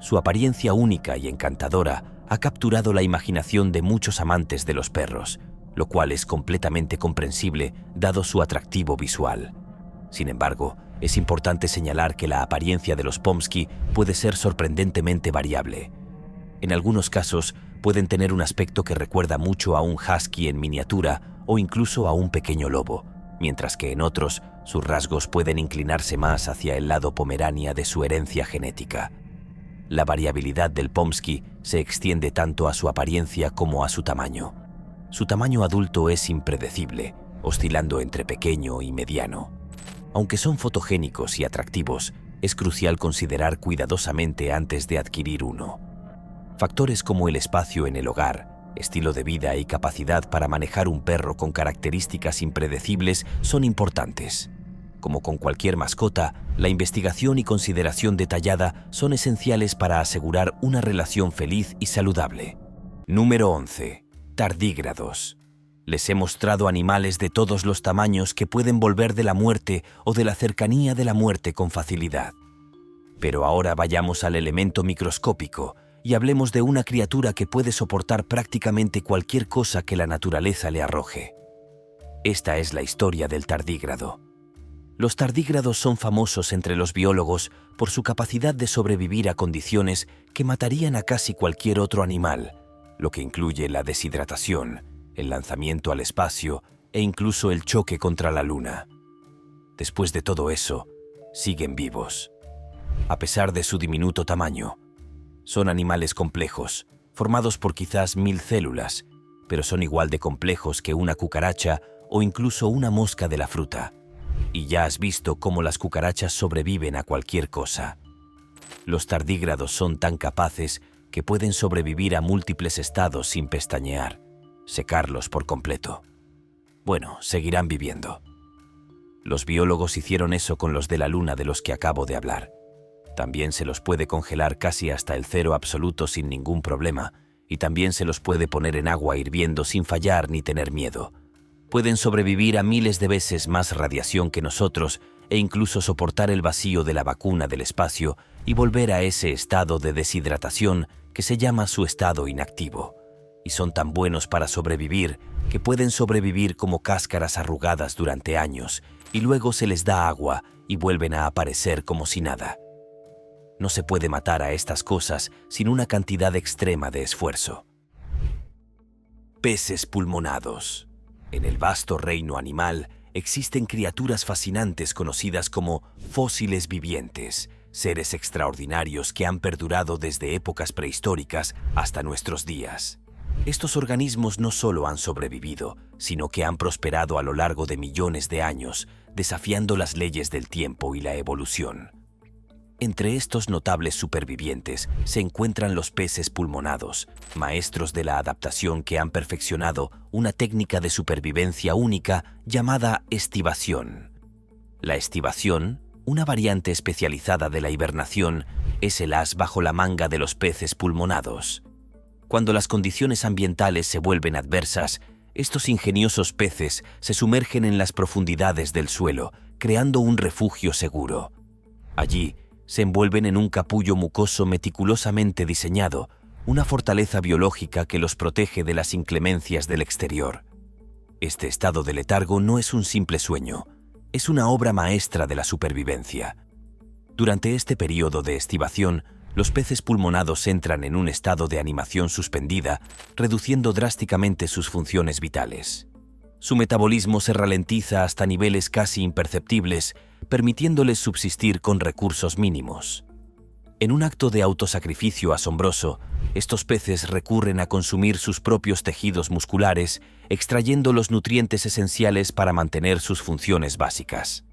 Su apariencia única y encantadora ha capturado la imaginación de muchos amantes de los perros, lo cual es completamente comprensible dado su atractivo visual. Sin embargo, es importante señalar que la apariencia de los Pomsky puede ser sorprendentemente variable. En algunos casos, pueden tener un aspecto que recuerda mucho a un husky en miniatura o incluso a un pequeño lobo, mientras que en otros, sus rasgos pueden inclinarse más hacia el lado pomerania de su herencia genética. La variabilidad del Pomsky se extiende tanto a su apariencia como a su tamaño. Su tamaño adulto es impredecible, oscilando entre pequeño y mediano. Aunque son fotogénicos y atractivos, es crucial considerar cuidadosamente antes de adquirir uno. Factores como el espacio en el hogar, Estilo de vida y capacidad para manejar un perro con características impredecibles son importantes. Como con cualquier mascota, la investigación y consideración detallada son esenciales para asegurar una relación feliz y saludable. Número 11. Tardígrados. Les he mostrado animales de todos los tamaños que pueden volver de la muerte o de la cercanía de la muerte con facilidad. Pero ahora vayamos al elemento microscópico y hablemos de una criatura que puede soportar prácticamente cualquier cosa que la naturaleza le arroje. Esta es la historia del tardígrado. Los tardígrados son famosos entre los biólogos por su capacidad de sobrevivir a condiciones que matarían a casi cualquier otro animal, lo que incluye la deshidratación, el lanzamiento al espacio e incluso el choque contra la luna. Después de todo eso, siguen vivos. A pesar de su diminuto tamaño, son animales complejos, formados por quizás 1000 células, pero son igual de complejos que una cucaracha o incluso una mosca de la fruta. Y ya has visto cómo las cucarachas sobreviven a cualquier cosa. Los tardígrados son tan capaces que pueden sobrevivir a múltiples estados sin pestañear, secarlos por completo. Bueno, seguirán viviendo. Los biólogos hicieron eso con los de la luna de los que acabo de hablar. También se los puede congelar casi hasta el cero absoluto sin ningún problema, y también se los puede poner en agua hirviendo sin fallar ni tener miedo. Pueden sobrevivir a miles de veces más radiación que nosotros e incluso soportar el vacío de la vacuna del espacio y volver a ese estado de deshidratación que se llama su estado inactivo. Y son tan buenos para sobrevivir que pueden sobrevivir como cáscaras arrugadas durante años y luego se les da agua y vuelven a aparecer como si nada. No se puede matar a estas cosas sin una cantidad extrema de esfuerzo. Peces pulmonados. En el vasto reino animal existen criaturas fascinantes conocidas como fósiles vivientes, seres extraordinarios que han perdurado desde épocas prehistóricas hasta nuestros días. Estos organismos no solo han sobrevivido, sino que han prosperado a lo largo de millones de años, desafiando las leyes del tiempo y la evolución. Entre estos notables supervivientes se encuentran los peces pulmonados, maestros de la adaptación que han perfeccionado una técnica de supervivencia única llamada estivación. La estivación, una variante especializada de la hibernación, es el as bajo la manga de los peces pulmonados. Cuando las condiciones ambientales se vuelven adversas, estos ingeniosos peces se sumergen en las profundidades del suelo, creando un refugio seguro. Allí, se envuelven en un capullo mucoso meticulosamente diseñado, una fortaleza biológica que los protege de las inclemencias del exterior. Este estado de letargo no es un simple sueño, es una obra maestra de la supervivencia. Durante este periodo de estivación, los peces pulmonados entran en un estado de animación suspendida, reduciendo drásticamente sus funciones vitales. Su metabolismo se ralentiza hasta niveles casi imperceptibles, permitiéndoles subsistir con recursos mínimos. En un acto de autosacrificio asombroso, estos peces recurren a consumir sus propios tejidos musculares, extrayendo los nutrientes esenciales para mantener sus funciones básicas.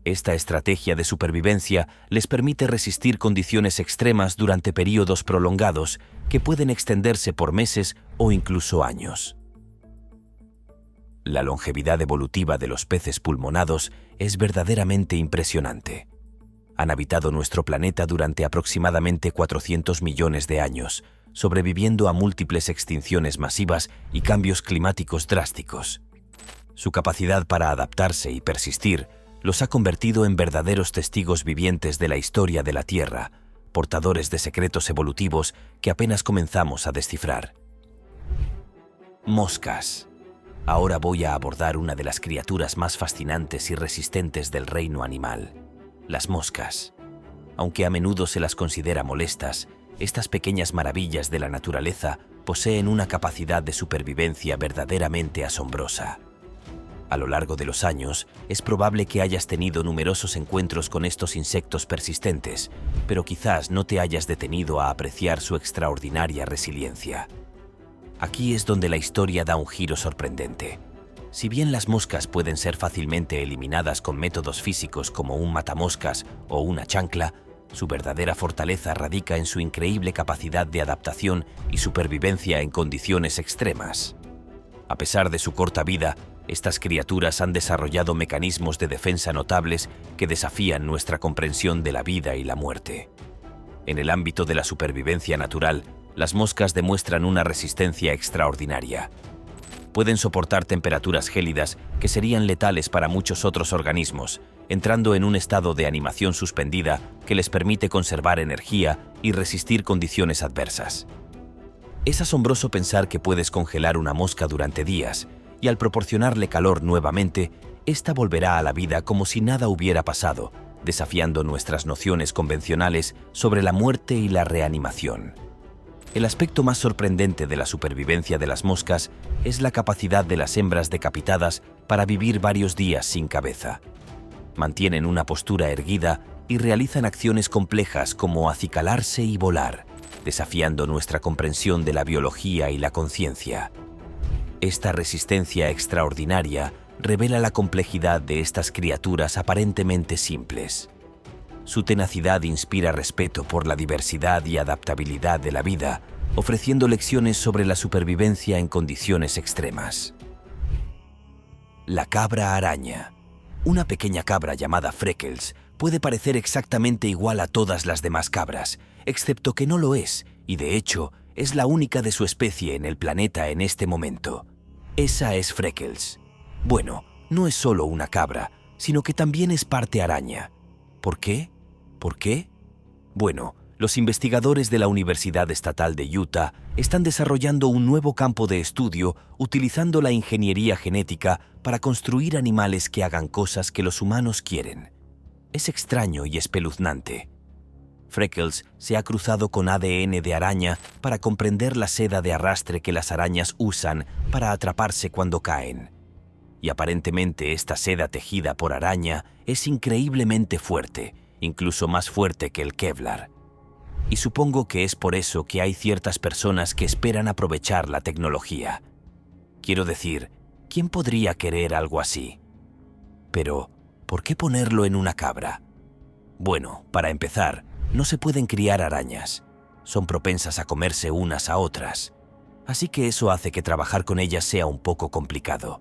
Esta estrategia de supervivencia les permite resistir condiciones extremas durante periodos prolongados que pueden extenderse por meses o incluso años. La longevidad evolutiva de los peces pulmonados es verdaderamente impresionante. Han habitado nuestro planeta durante aproximadamente 400 millones de años, sobreviviendo a múltiples extinciones masivas y cambios climáticos drásticos. Su capacidad para adaptarse y persistir los ha convertido en verdaderos testigos vivientes de la historia de la Tierra, portadores de secretos evolutivos que apenas comenzamos a descifrar. Moscas. Ahora voy a abordar una de las criaturas más fascinantes y resistentes del reino animal, las moscas. Aunque a menudo se las considera molestas, estas pequeñas maravillas de la naturaleza poseen una capacidad de supervivencia verdaderamente asombrosa. A lo largo de los años, es probable que hayas tenido numerosos encuentros con estos insectos persistentes, pero quizás no te hayas detenido a apreciar su extraordinaria resiliencia. Aquí es donde la historia da un giro sorprendente. Si bien las moscas pueden ser fácilmente eliminadas con métodos físicos como un matamoscas o una chancla, Su verdadera fortaleza radica en su increíble capacidad de adaptación y supervivencia en condiciones extremas. A pesar de su corta vida, estas criaturas han desarrollado mecanismos de defensa notables que desafían nuestra comprensión de la vida y la muerte. En el ámbito de la supervivencia natural, las moscas demuestran una resistencia extraordinaria. Pueden soportar temperaturas gélidas que serían letales para muchos otros organismos, entrando en un estado de animación suspendida que les permite conservar energía y resistir condiciones adversas. Es asombroso pensar que puedes congelar una mosca durante días y al proporcionarle calor nuevamente, ésta volverá a la vida como si nada hubiera pasado, desafiando nuestras nociones convencionales sobre la muerte y la reanimación. El aspecto más sorprendente de la supervivencia de las moscas es la capacidad de las hembras decapitadas para vivir varios días sin cabeza. Mantienen una postura erguida y realizan acciones complejas como acicalarse y volar, desafiando nuestra comprensión de la biología y la conciencia. Esta resistencia extraordinaria revela la complejidad de estas criaturas aparentemente simples. Su tenacidad inspira respeto por la diversidad y adaptabilidad de la vida, ofreciendo lecciones sobre la supervivencia en condiciones extremas. La cabra araña. Una pequeña cabra llamada Freckles puede parecer exactamente igual a todas las demás cabras, excepto que no lo es, y de hecho, es la única de su especie en el planeta en este momento. Esa es Freckles. Bueno, no es solo una cabra, sino que también es parte araña. ¿Por qué? ¿Por qué? Bueno, los investigadores de la Universidad Estatal de Utah están desarrollando un nuevo campo de estudio utilizando la ingeniería genética para construir animales que hagan cosas que los humanos quieren. Es extraño y espeluznante. Freckles se ha cruzado con ADN de araña para comprender la seda de arrastre que las arañas usan para atraparse cuando caen. Y aparentemente esta seda tejida por araña es increíblemente fuerte, incluso más fuerte que el Kevlar. Y supongo que es por eso que hay ciertas personas que esperan aprovechar la tecnología. Quiero decir, ¿quién podría querer algo así? Pero, ¿por qué ponerlo en una cabra? Bueno, para empezar, no se pueden criar arañas. Son propensas a comerse unas a otras. Así que eso hace que trabajar con ellas sea un poco complicado.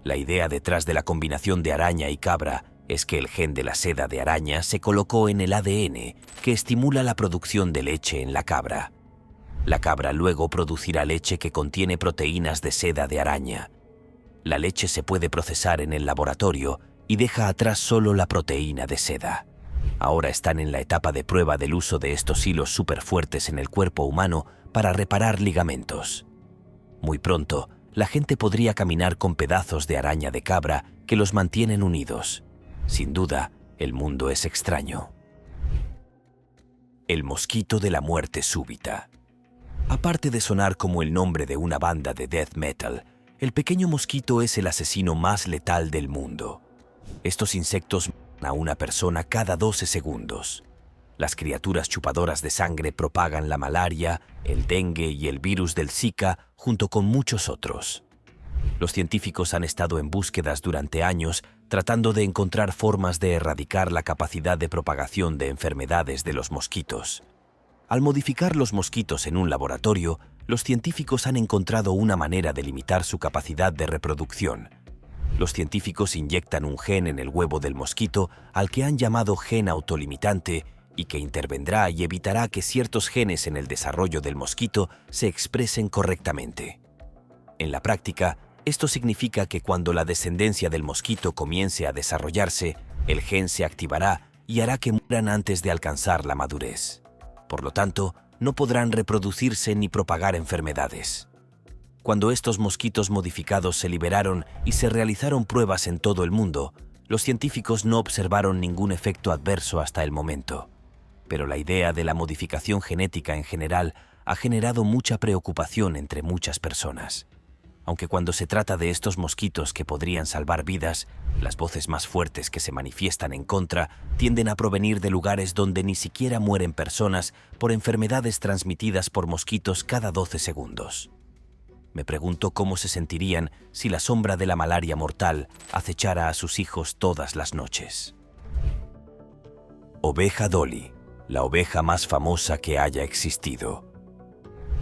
La idea detrás de la combinación de araña y cabra es que el gen de la seda de araña se colocó en el ADN, que estimula la producción de leche en la cabra. La cabra luego producirá leche que contiene proteínas de seda de araña. La leche se puede procesar en el laboratorio y deja atrás solo la proteína de seda. Ahora están en la etapa de prueba del uso de estos hilos superfuertes en el cuerpo humano para reparar ligamentos. Muy pronto, la gente podría caminar con pedazos de araña de cabra que los mantienen unidos. Sin duda, el mundo es extraño. El mosquito de la muerte súbita. Aparte de sonar como el nombre de una banda de death metal, el pequeño mosquito es el asesino más letal del mundo. Estos insectos matan a una persona cada 12 segundos. Las criaturas chupadoras de sangre propagan la malaria, el dengue y el virus del Zika junto con muchos otros. Los científicos han estado en búsquedas durante años tratando de encontrar formas de erradicar la capacidad de propagación de enfermedades de los mosquitos. Al modificar los mosquitos en un laboratorio, los científicos han encontrado una manera de limitar su capacidad de reproducción. Los científicos inyectan un gen en el huevo del mosquito al que han llamado gen autolimitante y que intervendrá y evitará que ciertos genes en el desarrollo del mosquito se expresen correctamente. En la práctica, esto significa que cuando la descendencia del mosquito comience a desarrollarse, el gen se activará y hará que mueran antes de alcanzar la madurez. Por lo tanto, no podrán reproducirse ni propagar enfermedades. Cuando estos mosquitos modificados se liberaron y se realizaron pruebas en todo el mundo, los científicos no observaron ningún efecto adverso hasta el momento. Pero la idea de la modificación genética en general ha generado mucha preocupación entre muchas personas. Aunque cuando se trata de estos mosquitos que podrían salvar vidas, las voces más fuertes que se manifiestan en contra tienden a provenir de lugares donde ni siquiera mueren personas por enfermedades transmitidas por mosquitos cada 12 segundos. Me pregunto cómo se sentirían si la sombra de la malaria mortal acechara a sus hijos todas las noches. Oveja Dolly. la oveja más famosa que haya existido.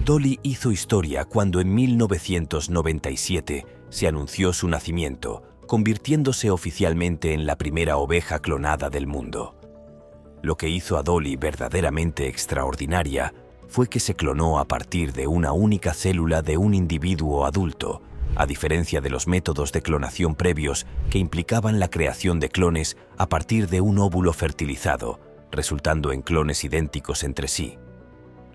Dolly hizo historia cuando en 1997 se anunció su nacimiento, convirtiéndose oficialmente en la primera oveja clonada del mundo. Lo que hizo a Dolly verdaderamente extraordinaria fue que se clonó a partir de una única célula de un individuo adulto, a diferencia de los métodos de clonación previos que implicaban la creación de clones a partir de un óvulo fertilizado, resultando en clones idénticos entre sí.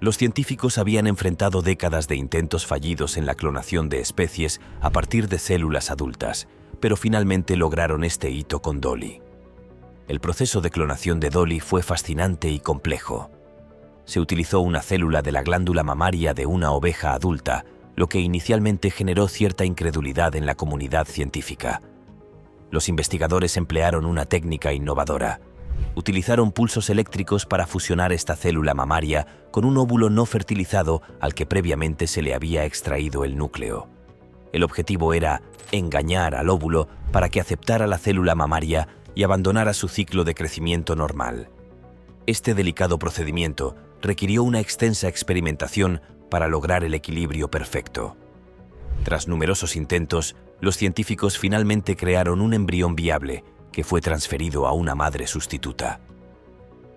Los científicos habían enfrentado décadas de intentos fallidos en la clonación de especies a partir de células adultas, pero finalmente lograron este hito con Dolly. El proceso de clonación de Dolly fue fascinante y complejo. Se utilizó una célula de la glándula mamaria de una oveja adulta, lo que inicialmente generó cierta incredulidad en la comunidad científica. Los investigadores emplearon una técnica innovadora. Utilizaron pulsos eléctricos para fusionar esta célula mamaria con un óvulo no fertilizado al que previamente se le había extraído el núcleo. El objetivo era engañar al óvulo para que aceptara la célula mamaria y abandonara su ciclo de crecimiento normal. Este delicado procedimiento requirió una extensa experimentación para lograr el equilibrio perfecto. Tras numerosos intentos, los científicos finalmente crearon un embrión viable que fue transferido a una madre sustituta.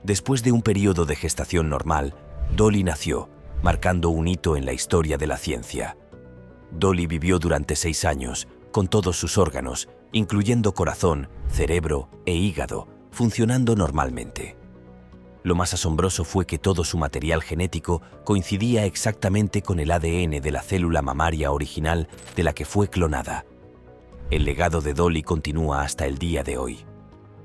Después de un periodo de gestación normal, Dolly nació, marcando un hito en la historia de la ciencia. Dolly vivió durante 6 años, con todos sus órganos, incluyendo corazón, cerebro e hígado, funcionando normalmente. Lo más asombroso fue que todo su material genético coincidía exactamente con el ADN de la célula mamaria original de la que fue clonada. El legado de Dolly continúa hasta el día de hoy.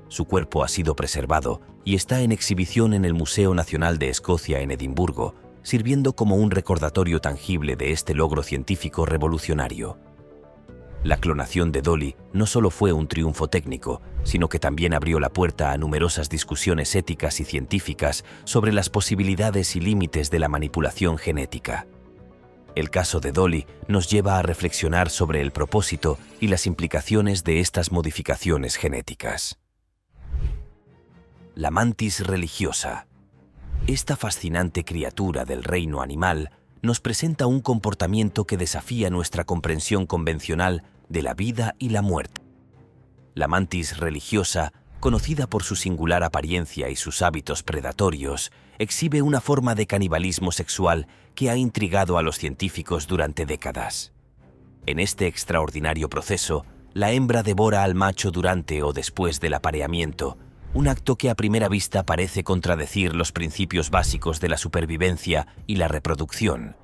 Su cuerpo ha sido preservado y está en exhibición en el Museo Nacional de Escocia en Edimburgo, sirviendo como un recordatorio tangible de este logro científico revolucionario. La clonación de Dolly no solo fue un triunfo técnico, sino que también abrió la puerta a numerosas discusiones éticas y científicas sobre las posibilidades y límites de la manipulación genética. El caso de Dolly nos lleva a reflexionar sobre el propósito y las implicaciones de estas modificaciones genéticas. La mantis religiosa. Esta fascinante criatura del reino animal nos presenta un comportamiento que desafía nuestra comprensión convencional de la vida y la muerte. La mantis religiosa, conocida por su singular apariencia y sus hábitos predatorios, exhibe una forma de canibalismo sexual que ha intrigado a los científicos durante décadas. En este extraordinario proceso, la hembra devora al macho durante o después del apareamiento, un acto que a primera vista parece contradecir los principios básicos de la supervivencia y la reproducción.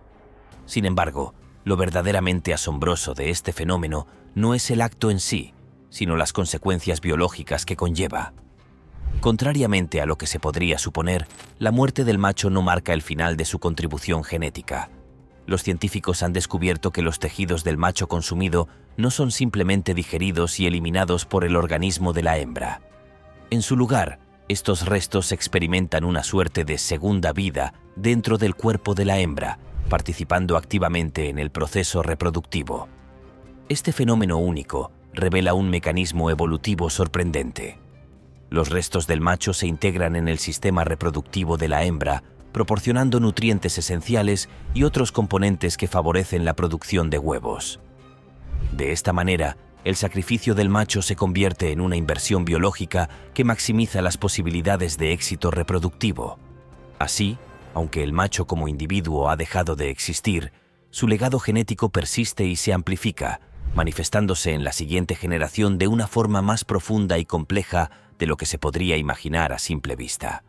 Sin embargo, lo verdaderamente asombroso de este fenómeno no es el acto en sí, sino las consecuencias biológicas que conlleva. Contrariamente a lo que se podría suponer, la muerte del macho no marca el final de su contribución genética. Los científicos han descubierto que los tejidos del macho consumido no son simplemente digeridos y eliminados por el organismo de la hembra. En su lugar, estos restos experimentan una suerte de segunda vida dentro del cuerpo de la hembra, participando activamente en el proceso reproductivo. Este fenómeno único revela un mecanismo evolutivo sorprendente. Los restos del macho se integran en el sistema reproductivo de la hembra, proporcionando nutrientes esenciales y otros componentes que favorecen la producción de huevos. De esta manera, el sacrificio del macho se convierte en una inversión biológica que maximiza las posibilidades de éxito reproductivo. Así, aunque el macho como individuo ha dejado de existir, su legado genético persiste y se amplifica, manifestándose en la siguiente generación de una forma más profunda y compleja de lo que se podría imaginar a simple vista.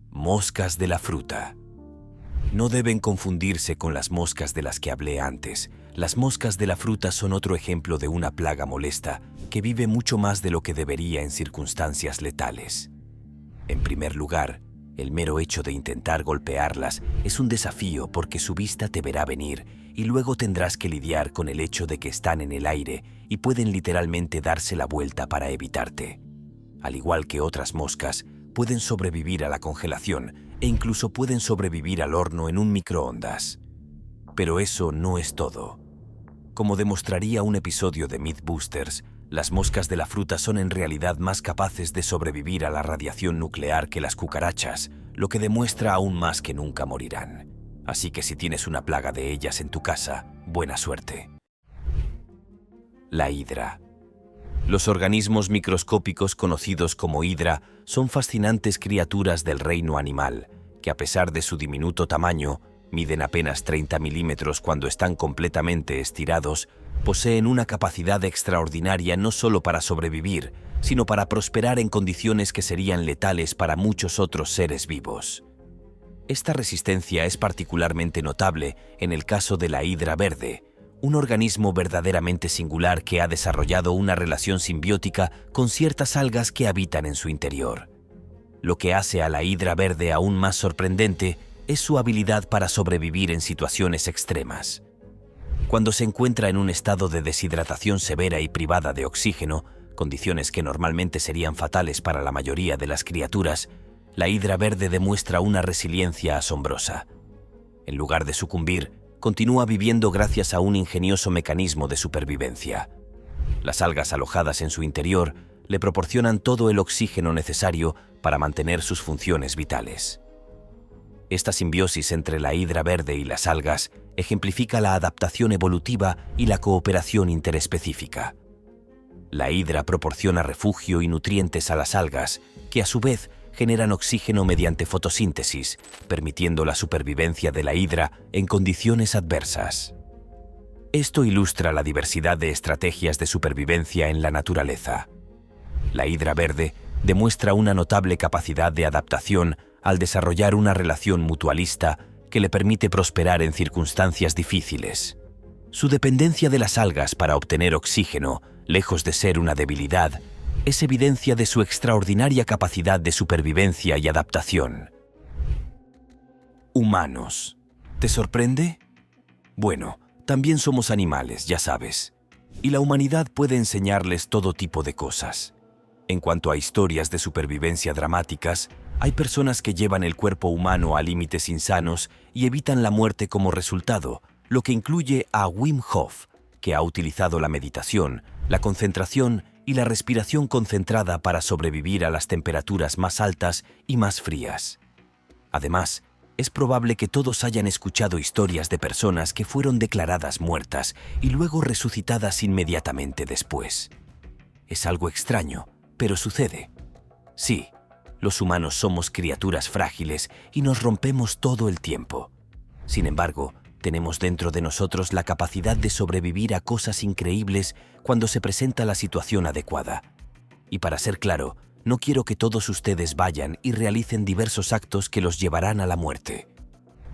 Moscas de la fruta. No deben confundirse con las moscas de las que hablé antes. Las moscas de la fruta son otro ejemplo de una plaga molesta que vive mucho más de lo que debería en circunstancias letales. En primer lugar, el mero hecho de intentar golpearlas es un desafío porque su vista te verá venir y luego tendrás que lidiar con el hecho de que están en el aire y pueden literalmente darse la vuelta para evitarte. Al igual que otras moscas, pueden sobrevivir a la congelación e incluso pueden sobrevivir al horno en un microondas. Pero eso no es todo. Como demostraría un episodio de Mythbusters, Las moscas de la fruta son en realidad más capaces de sobrevivir a la radiación nuclear que las cucarachas, lo que demuestra aún más que nunca morirán. Así que si tienes una plaga de ellas en tu casa, buena suerte. La hidra. Los organismos microscópicos conocidos como hidra son fascinantes criaturas del reino animal, que a pesar de su diminuto tamaño, miden apenas 30 milímetros cuando están completamente estirados, poseen una capacidad extraordinaria no solo para sobrevivir, sino para prosperar en condiciones que serían letales para muchos otros seres vivos. Esta resistencia es particularmente notable en el caso de la hidra verde, un organismo verdaderamente singular que ha desarrollado una relación simbiótica con ciertas algas que habitan en su interior. Lo que hace a la hidra verde aún más sorprendente es su habilidad para sobrevivir en situaciones extremas. Cuando se encuentra en un estado de deshidratación severa y privada de oxígeno, condiciones que normalmente serían fatales para la mayoría de las criaturas, la hidra verde demuestra una resiliencia asombrosa. En lugar de sucumbir, continúa viviendo gracias a un ingenioso mecanismo de supervivencia. Las algas alojadas en su interior le proporcionan todo el oxígeno necesario para mantener sus funciones vitales. Esta simbiosis entre la hidra verde y las algas ejemplifica la adaptación evolutiva y la cooperación interespecífica. La hidra proporciona refugio y nutrientes a las algas, que a su vez generan oxígeno mediante fotosíntesis, permitiendo la supervivencia de la hidra en condiciones adversas. Esto ilustra la diversidad de estrategias de supervivencia en la naturaleza. La hidra verde demuestra una notable capacidad de adaptación al desarrollar una relación mutualista que le permite prosperar en circunstancias difíciles. Su dependencia de las algas para obtener oxígeno, lejos de ser una debilidad, es evidencia de su extraordinaria capacidad de supervivencia y adaptación. Humanos. ¿Te sorprende? Bueno, también somos animales, ya sabes. Y la humanidad puede enseñarles todo tipo de cosas. En cuanto a historias de supervivencia dramáticas, hay personas que llevan el cuerpo humano a límites insanos y evitan la muerte como resultado, lo que incluye a Wim Hof, que ha utilizado la meditación, la concentración y la respiración concentrada para sobrevivir a las temperaturas más altas y más frías. Además, es probable que todos hayan escuchado historias de personas que fueron declaradas muertas y luego resucitadas inmediatamente después. Es algo extraño, pero sucede. Sí, los humanos somos criaturas frágiles y nos rompemos todo el tiempo. Sin embargo, tenemos dentro de nosotros la capacidad de sobrevivir a cosas increíbles cuando se presenta la situación adecuada. Y para ser claro, no quiero que todos ustedes vayan y realicen diversos actos que los llevarán a la muerte.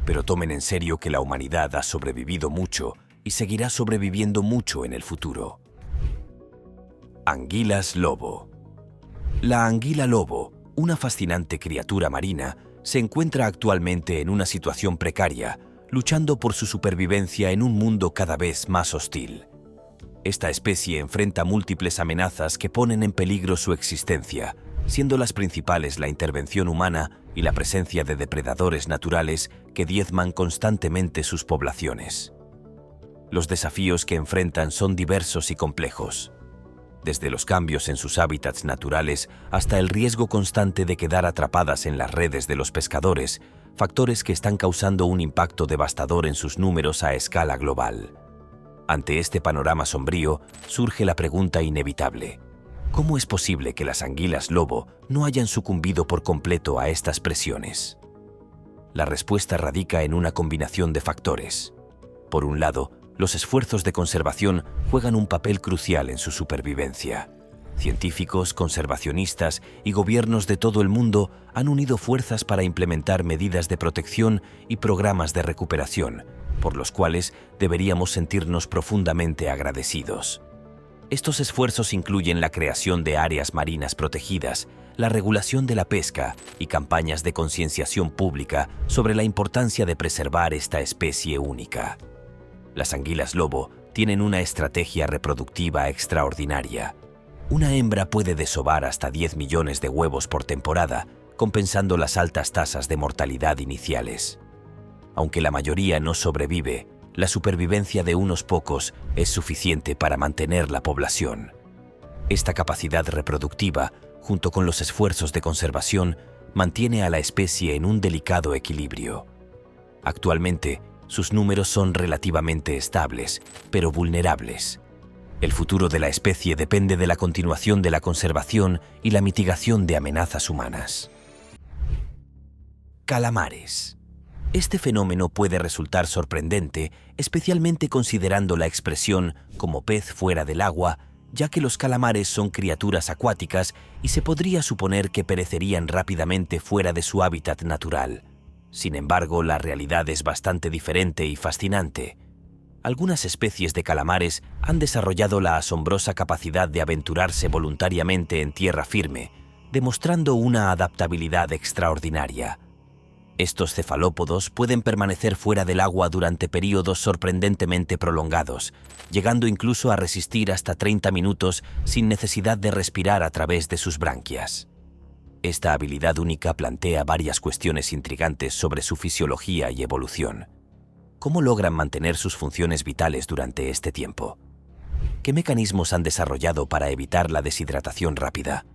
Pero tomen en serio que la humanidad ha sobrevivido mucho y seguirá sobreviviendo mucho en el futuro. Anguilas lobo. La anguila lobo, una fascinante criatura marina, se encuentra actualmente en una situación precaria, luchando por su supervivencia en un mundo cada vez más hostil. Esta especie enfrenta múltiples amenazas que ponen en peligro su existencia, siendo las principales la intervención humana y la presencia de depredadores naturales que diezman constantemente sus poblaciones. Los desafíos que enfrentan son diversos y complejos, desde los cambios en sus hábitats naturales hasta el riesgo constante de quedar atrapadas en las redes de los pescadores, factores que están causando un impacto devastador en sus números a escala global. Ante este panorama sombrío, surge la pregunta inevitable: ¿cómo es posible que las anguilas lobo no hayan sucumbido por completo a estas presiones? La respuesta radica en una combinación de factores. Por un lado, los esfuerzos de conservación juegan un papel crucial en su supervivencia. Científicos, conservacionistas y gobiernos de todo el mundo han unido fuerzas para implementar medidas de protección y programas de recuperación, por los cuales deberíamos sentirnos profundamente agradecidos. Estos esfuerzos incluyen la creación de áreas marinas protegidas, la regulación de la pesca y campañas de concienciación pública sobre la importancia de preservar esta especie única. Las anguilas lobo tienen una estrategia reproductiva extraordinaria. Una hembra puede desovar hasta 10 millones de huevos por temporada, compensando las altas tasas de mortalidad iniciales. Aunque la mayoría no sobrevive, la supervivencia de unos pocos es suficiente para mantener la población. Esta capacidad reproductiva, junto con los esfuerzos de conservación, mantiene a la especie en un delicado equilibrio. Actualmente, sus números son relativamente estables, pero vulnerables. El futuro de la especie depende de la continuación de la conservación y la mitigación de amenazas humanas. Calamares. Este fenómeno puede resultar sorprendente, especialmente considerando la expresión como pez fuera del agua, ya que los calamares son criaturas acuáticas y se podría suponer que perecerían rápidamente fuera de su hábitat natural. Sin embargo, la realidad es bastante diferente y fascinante. Algunas especies de calamares han desarrollado la asombrosa capacidad de aventurarse voluntariamente en tierra firme, demostrando una adaptabilidad extraordinaria. Estos cefalópodos pueden permanecer fuera del agua durante períodos sorprendentemente prolongados, llegando incluso a resistir hasta 30 minutos sin necesidad de respirar a través de sus branquias. Esta habilidad única plantea varias cuestiones intrigantes sobre su fisiología y evolución. ¿Cómo logran mantener sus funciones vitales durante este tiempo? ¿Qué mecanismos han desarrollado para evitar la deshidratación rápida?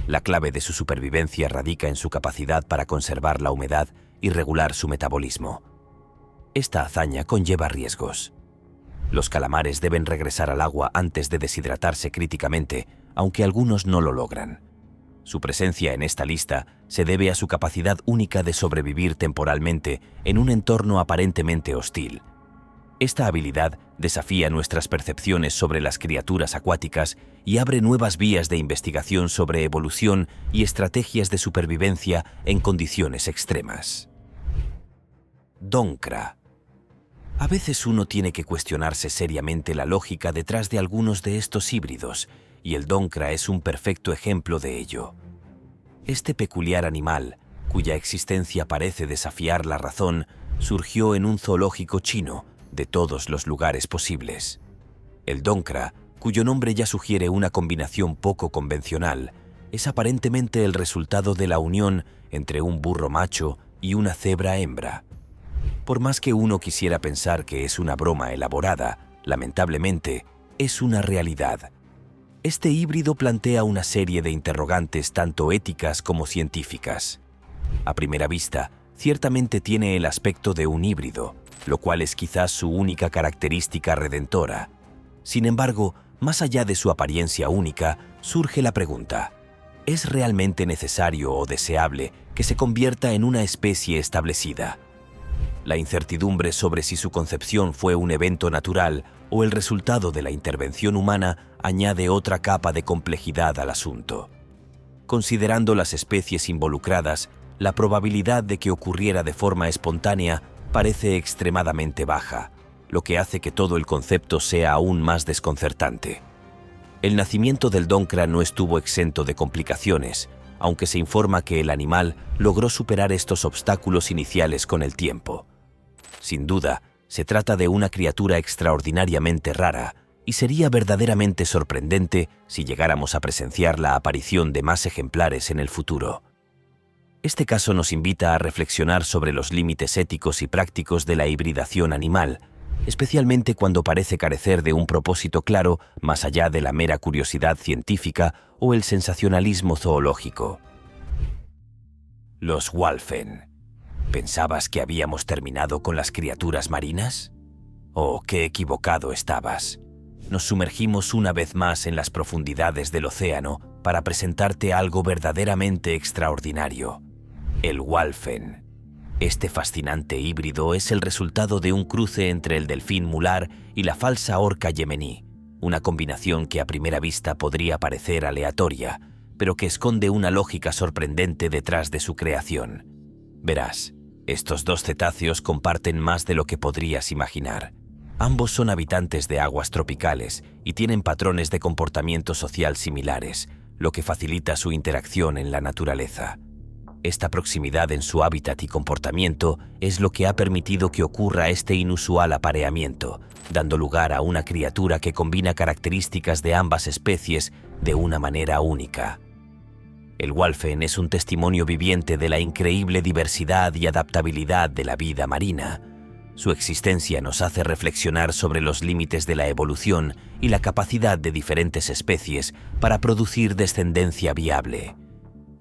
La clave de su supervivencia radica en su capacidad para conservar la humedad y regular su metabolismo. Esta hazaña conlleva riesgos. Los calamares deben regresar al agua antes de deshidratarse críticamente, aunque algunos no lo logran. Su presencia en esta lista se debe a su capacidad única de sobrevivir temporalmente en un entorno aparentemente hostil. Esta habilidad desafía nuestras percepciones sobre las criaturas acuáticas y abre nuevas vías de investigación sobre evolución y estrategias de supervivencia en condiciones extremas. Doncra. A veces uno tiene que cuestionarse seriamente la lógica detrás de algunos de estos híbridos, y el doncra es un perfecto ejemplo de ello. Este peculiar animal, cuya existencia parece desafiar la razón, surgió en un zoológico chino, de todos los lugares posibles. El doncra, cuyo nombre ya sugiere una combinación poco convencional, es aparentemente el resultado de la unión entre un burro macho y una cebra hembra. Por más que uno quisiera pensar que es una broma elaborada, lamentablemente, es una realidad. Este híbrido plantea una serie de interrogantes tanto éticas como científicas. A primera vista, ciertamente tiene el aspecto de un híbrido, lo cual es quizás su única característica redentora. Sin embargo, más allá de su apariencia única, surge la pregunta: ¿es realmente necesario o deseable que se convierta en una especie establecida? La incertidumbre sobre si su concepción fue un evento natural o el resultado de la intervención humana añade otra capa de complejidad al asunto. Considerando las especies involucradas, la probabilidad de que ocurriera de forma espontánea parece extremadamente baja, lo que hace que todo el concepto sea aún más desconcertante. El nacimiento del doncra no estuvo exento de complicaciones, aunque se informa que el animal logró superar estos obstáculos iniciales con el tiempo. Sin duda, se trata de una criatura extraordinariamente rara, y sería verdaderamente sorprendente si llegáramos a presenciar la aparición de más ejemplares en el futuro. Este caso nos invita a reflexionar sobre los límites éticos y prácticos de la hibridación animal, especialmente cuando parece carecer de un propósito claro más allá de la mera curiosidad científica o el sensacionalismo zoológico. Los Whale. ¿Pensabas que habíamos terminado con las criaturas marinas? Oh, qué equivocado estabas. Nos sumergimos una vez más en las profundidades del océano para presentarte algo verdaderamente extraordinario: el Whale. Este fascinante híbrido es el resultado de un cruce entre el delfín mular y la falsa orca yemení, una combinación que a primera vista podría parecer aleatoria, pero que esconde una lógica sorprendente detrás de su creación. Verás, estos dos cetáceos comparten más de lo que podrías imaginar. Ambos son habitantes de aguas tropicales y tienen patrones de comportamiento social similares, lo que facilita su interacción en la naturaleza. Esta proximidad en su hábitat y comportamiento es lo que ha permitido que ocurra este inusual apareamiento, dando lugar a una criatura que combina características de ambas especies de una manera única. El Whale es un testimonio viviente de la increíble diversidad y adaptabilidad de la vida marina. Su existencia nos hace reflexionar sobre los límites de la evolución y la capacidad de diferentes especies para producir descendencia viable.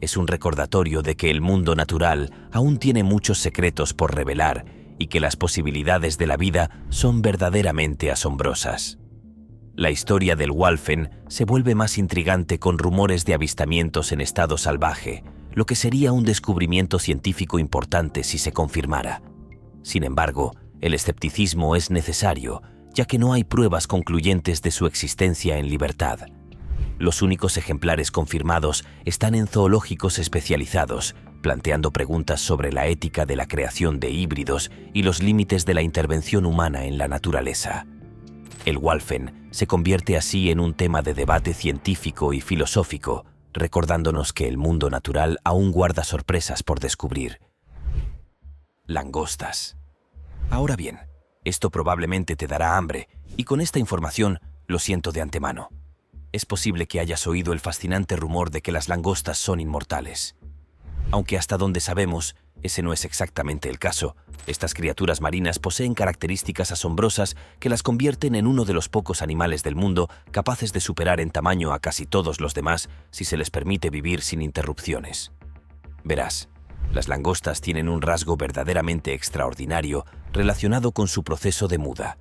Es un recordatorio de que el mundo natural aún tiene muchos secretos por revelar y que las posibilidades de la vida son verdaderamente asombrosas. La historia del Walfen se vuelve más intrigante con rumores de avistamientos en estado salvaje, lo que sería un descubrimiento científico importante si se confirmara. Sin embargo, el escepticismo es necesario, ya que no hay pruebas concluyentes de su existencia en libertad. Los únicos ejemplares confirmados están en zoológicos especializados, planteando preguntas sobre la ética de la creación de híbridos y los límites de la intervención humana en la naturaleza. El Walfen se convierte así en un tema de debate científico y filosófico, recordándonos que el mundo natural aún guarda sorpresas por descubrir. Langostas. Ahora bien, esto probablemente te dará hambre, y con esta información lo siento de antemano. Es posible que hayas oído el fascinante rumor de que las langostas son inmortales. Aunque hasta donde sabemos, ese no es exactamente el caso. Estas criaturas marinas poseen características asombrosas que las convierten en uno de los pocos animales del mundo capaces de superar en tamaño a casi todos los demás si se les permite vivir sin interrupciones. Verás, las langostas tienen un rasgo verdaderamente extraordinario relacionado con su proceso de muda.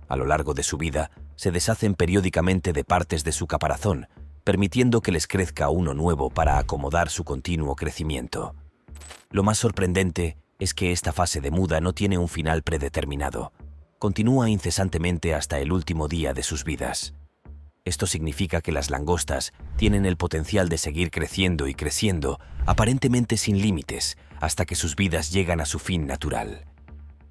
A lo largo de su vida, se deshacen periódicamente de partes de su caparazón, permitiendo que les crezca uno nuevo para acomodar su continuo crecimiento. Lo más sorprendente es que esta fase de muda no tiene un final predeterminado. Continúa incesantemente hasta el último día de sus vidas. Esto significa que las langostas tienen el potencial de seguir creciendo y creciendo, aparentemente sin límites, hasta que sus vidas llegan a su fin natural.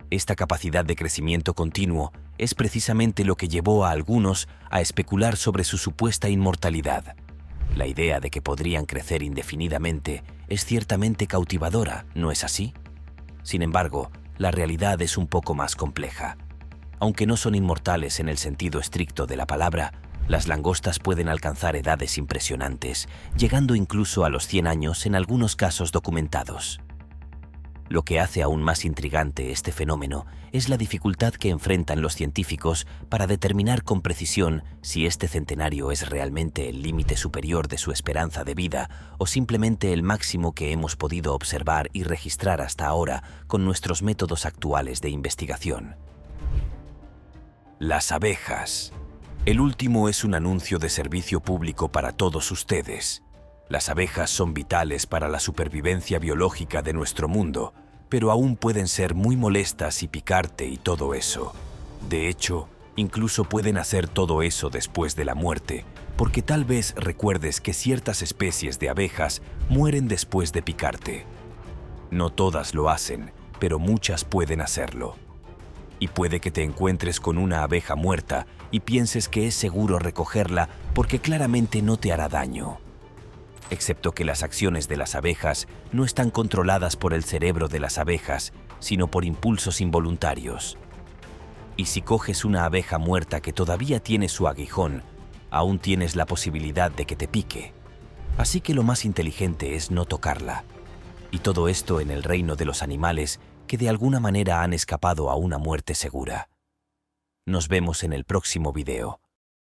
Esta capacidad de crecimiento continuo es precisamente lo que llevó a algunos a especular sobre su supuesta inmortalidad. La idea de que podrían crecer indefinidamente es ciertamente cautivadora, ¿no es así? Sin embargo, la realidad es un poco más compleja. Aunque no son inmortales en el sentido estricto de la palabra, las langostas pueden alcanzar edades impresionantes, llegando incluso a los 100 años en algunos casos documentados. Lo que hace aún más intrigante este fenómeno es la dificultad que enfrentan los científicos para determinar con precisión si este centenario es realmente el límite superior de su esperanza de vida o simplemente el máximo que hemos podido observar y registrar hasta ahora con nuestros métodos actuales de investigación. Las abejas. El último es un anuncio de servicio público para todos ustedes. Las abejas son vitales para la supervivencia biológica de nuestro mundo, pero aún pueden ser muy molestas y picarte y todo eso. De hecho, incluso pueden hacer todo eso después de la muerte, porque tal vez recuerdes que ciertas especies de abejas mueren después de picarte. No todas lo hacen, pero muchas pueden hacerlo. Y puede que te encuentres con una abeja muerta y pienses que es seguro recogerla porque claramente no te hará daño. Excepto que las acciones de las abejas no están controladas por el cerebro de las abejas, sino por impulsos involuntarios. Y si coges una abeja muerta que todavía tiene su aguijón, aún tienes la posibilidad de que te pique. Así que lo más inteligente es no tocarla. Y todo esto en el reino de los animales que de alguna manera han escapado a una muerte segura. Nos vemos en el próximo video.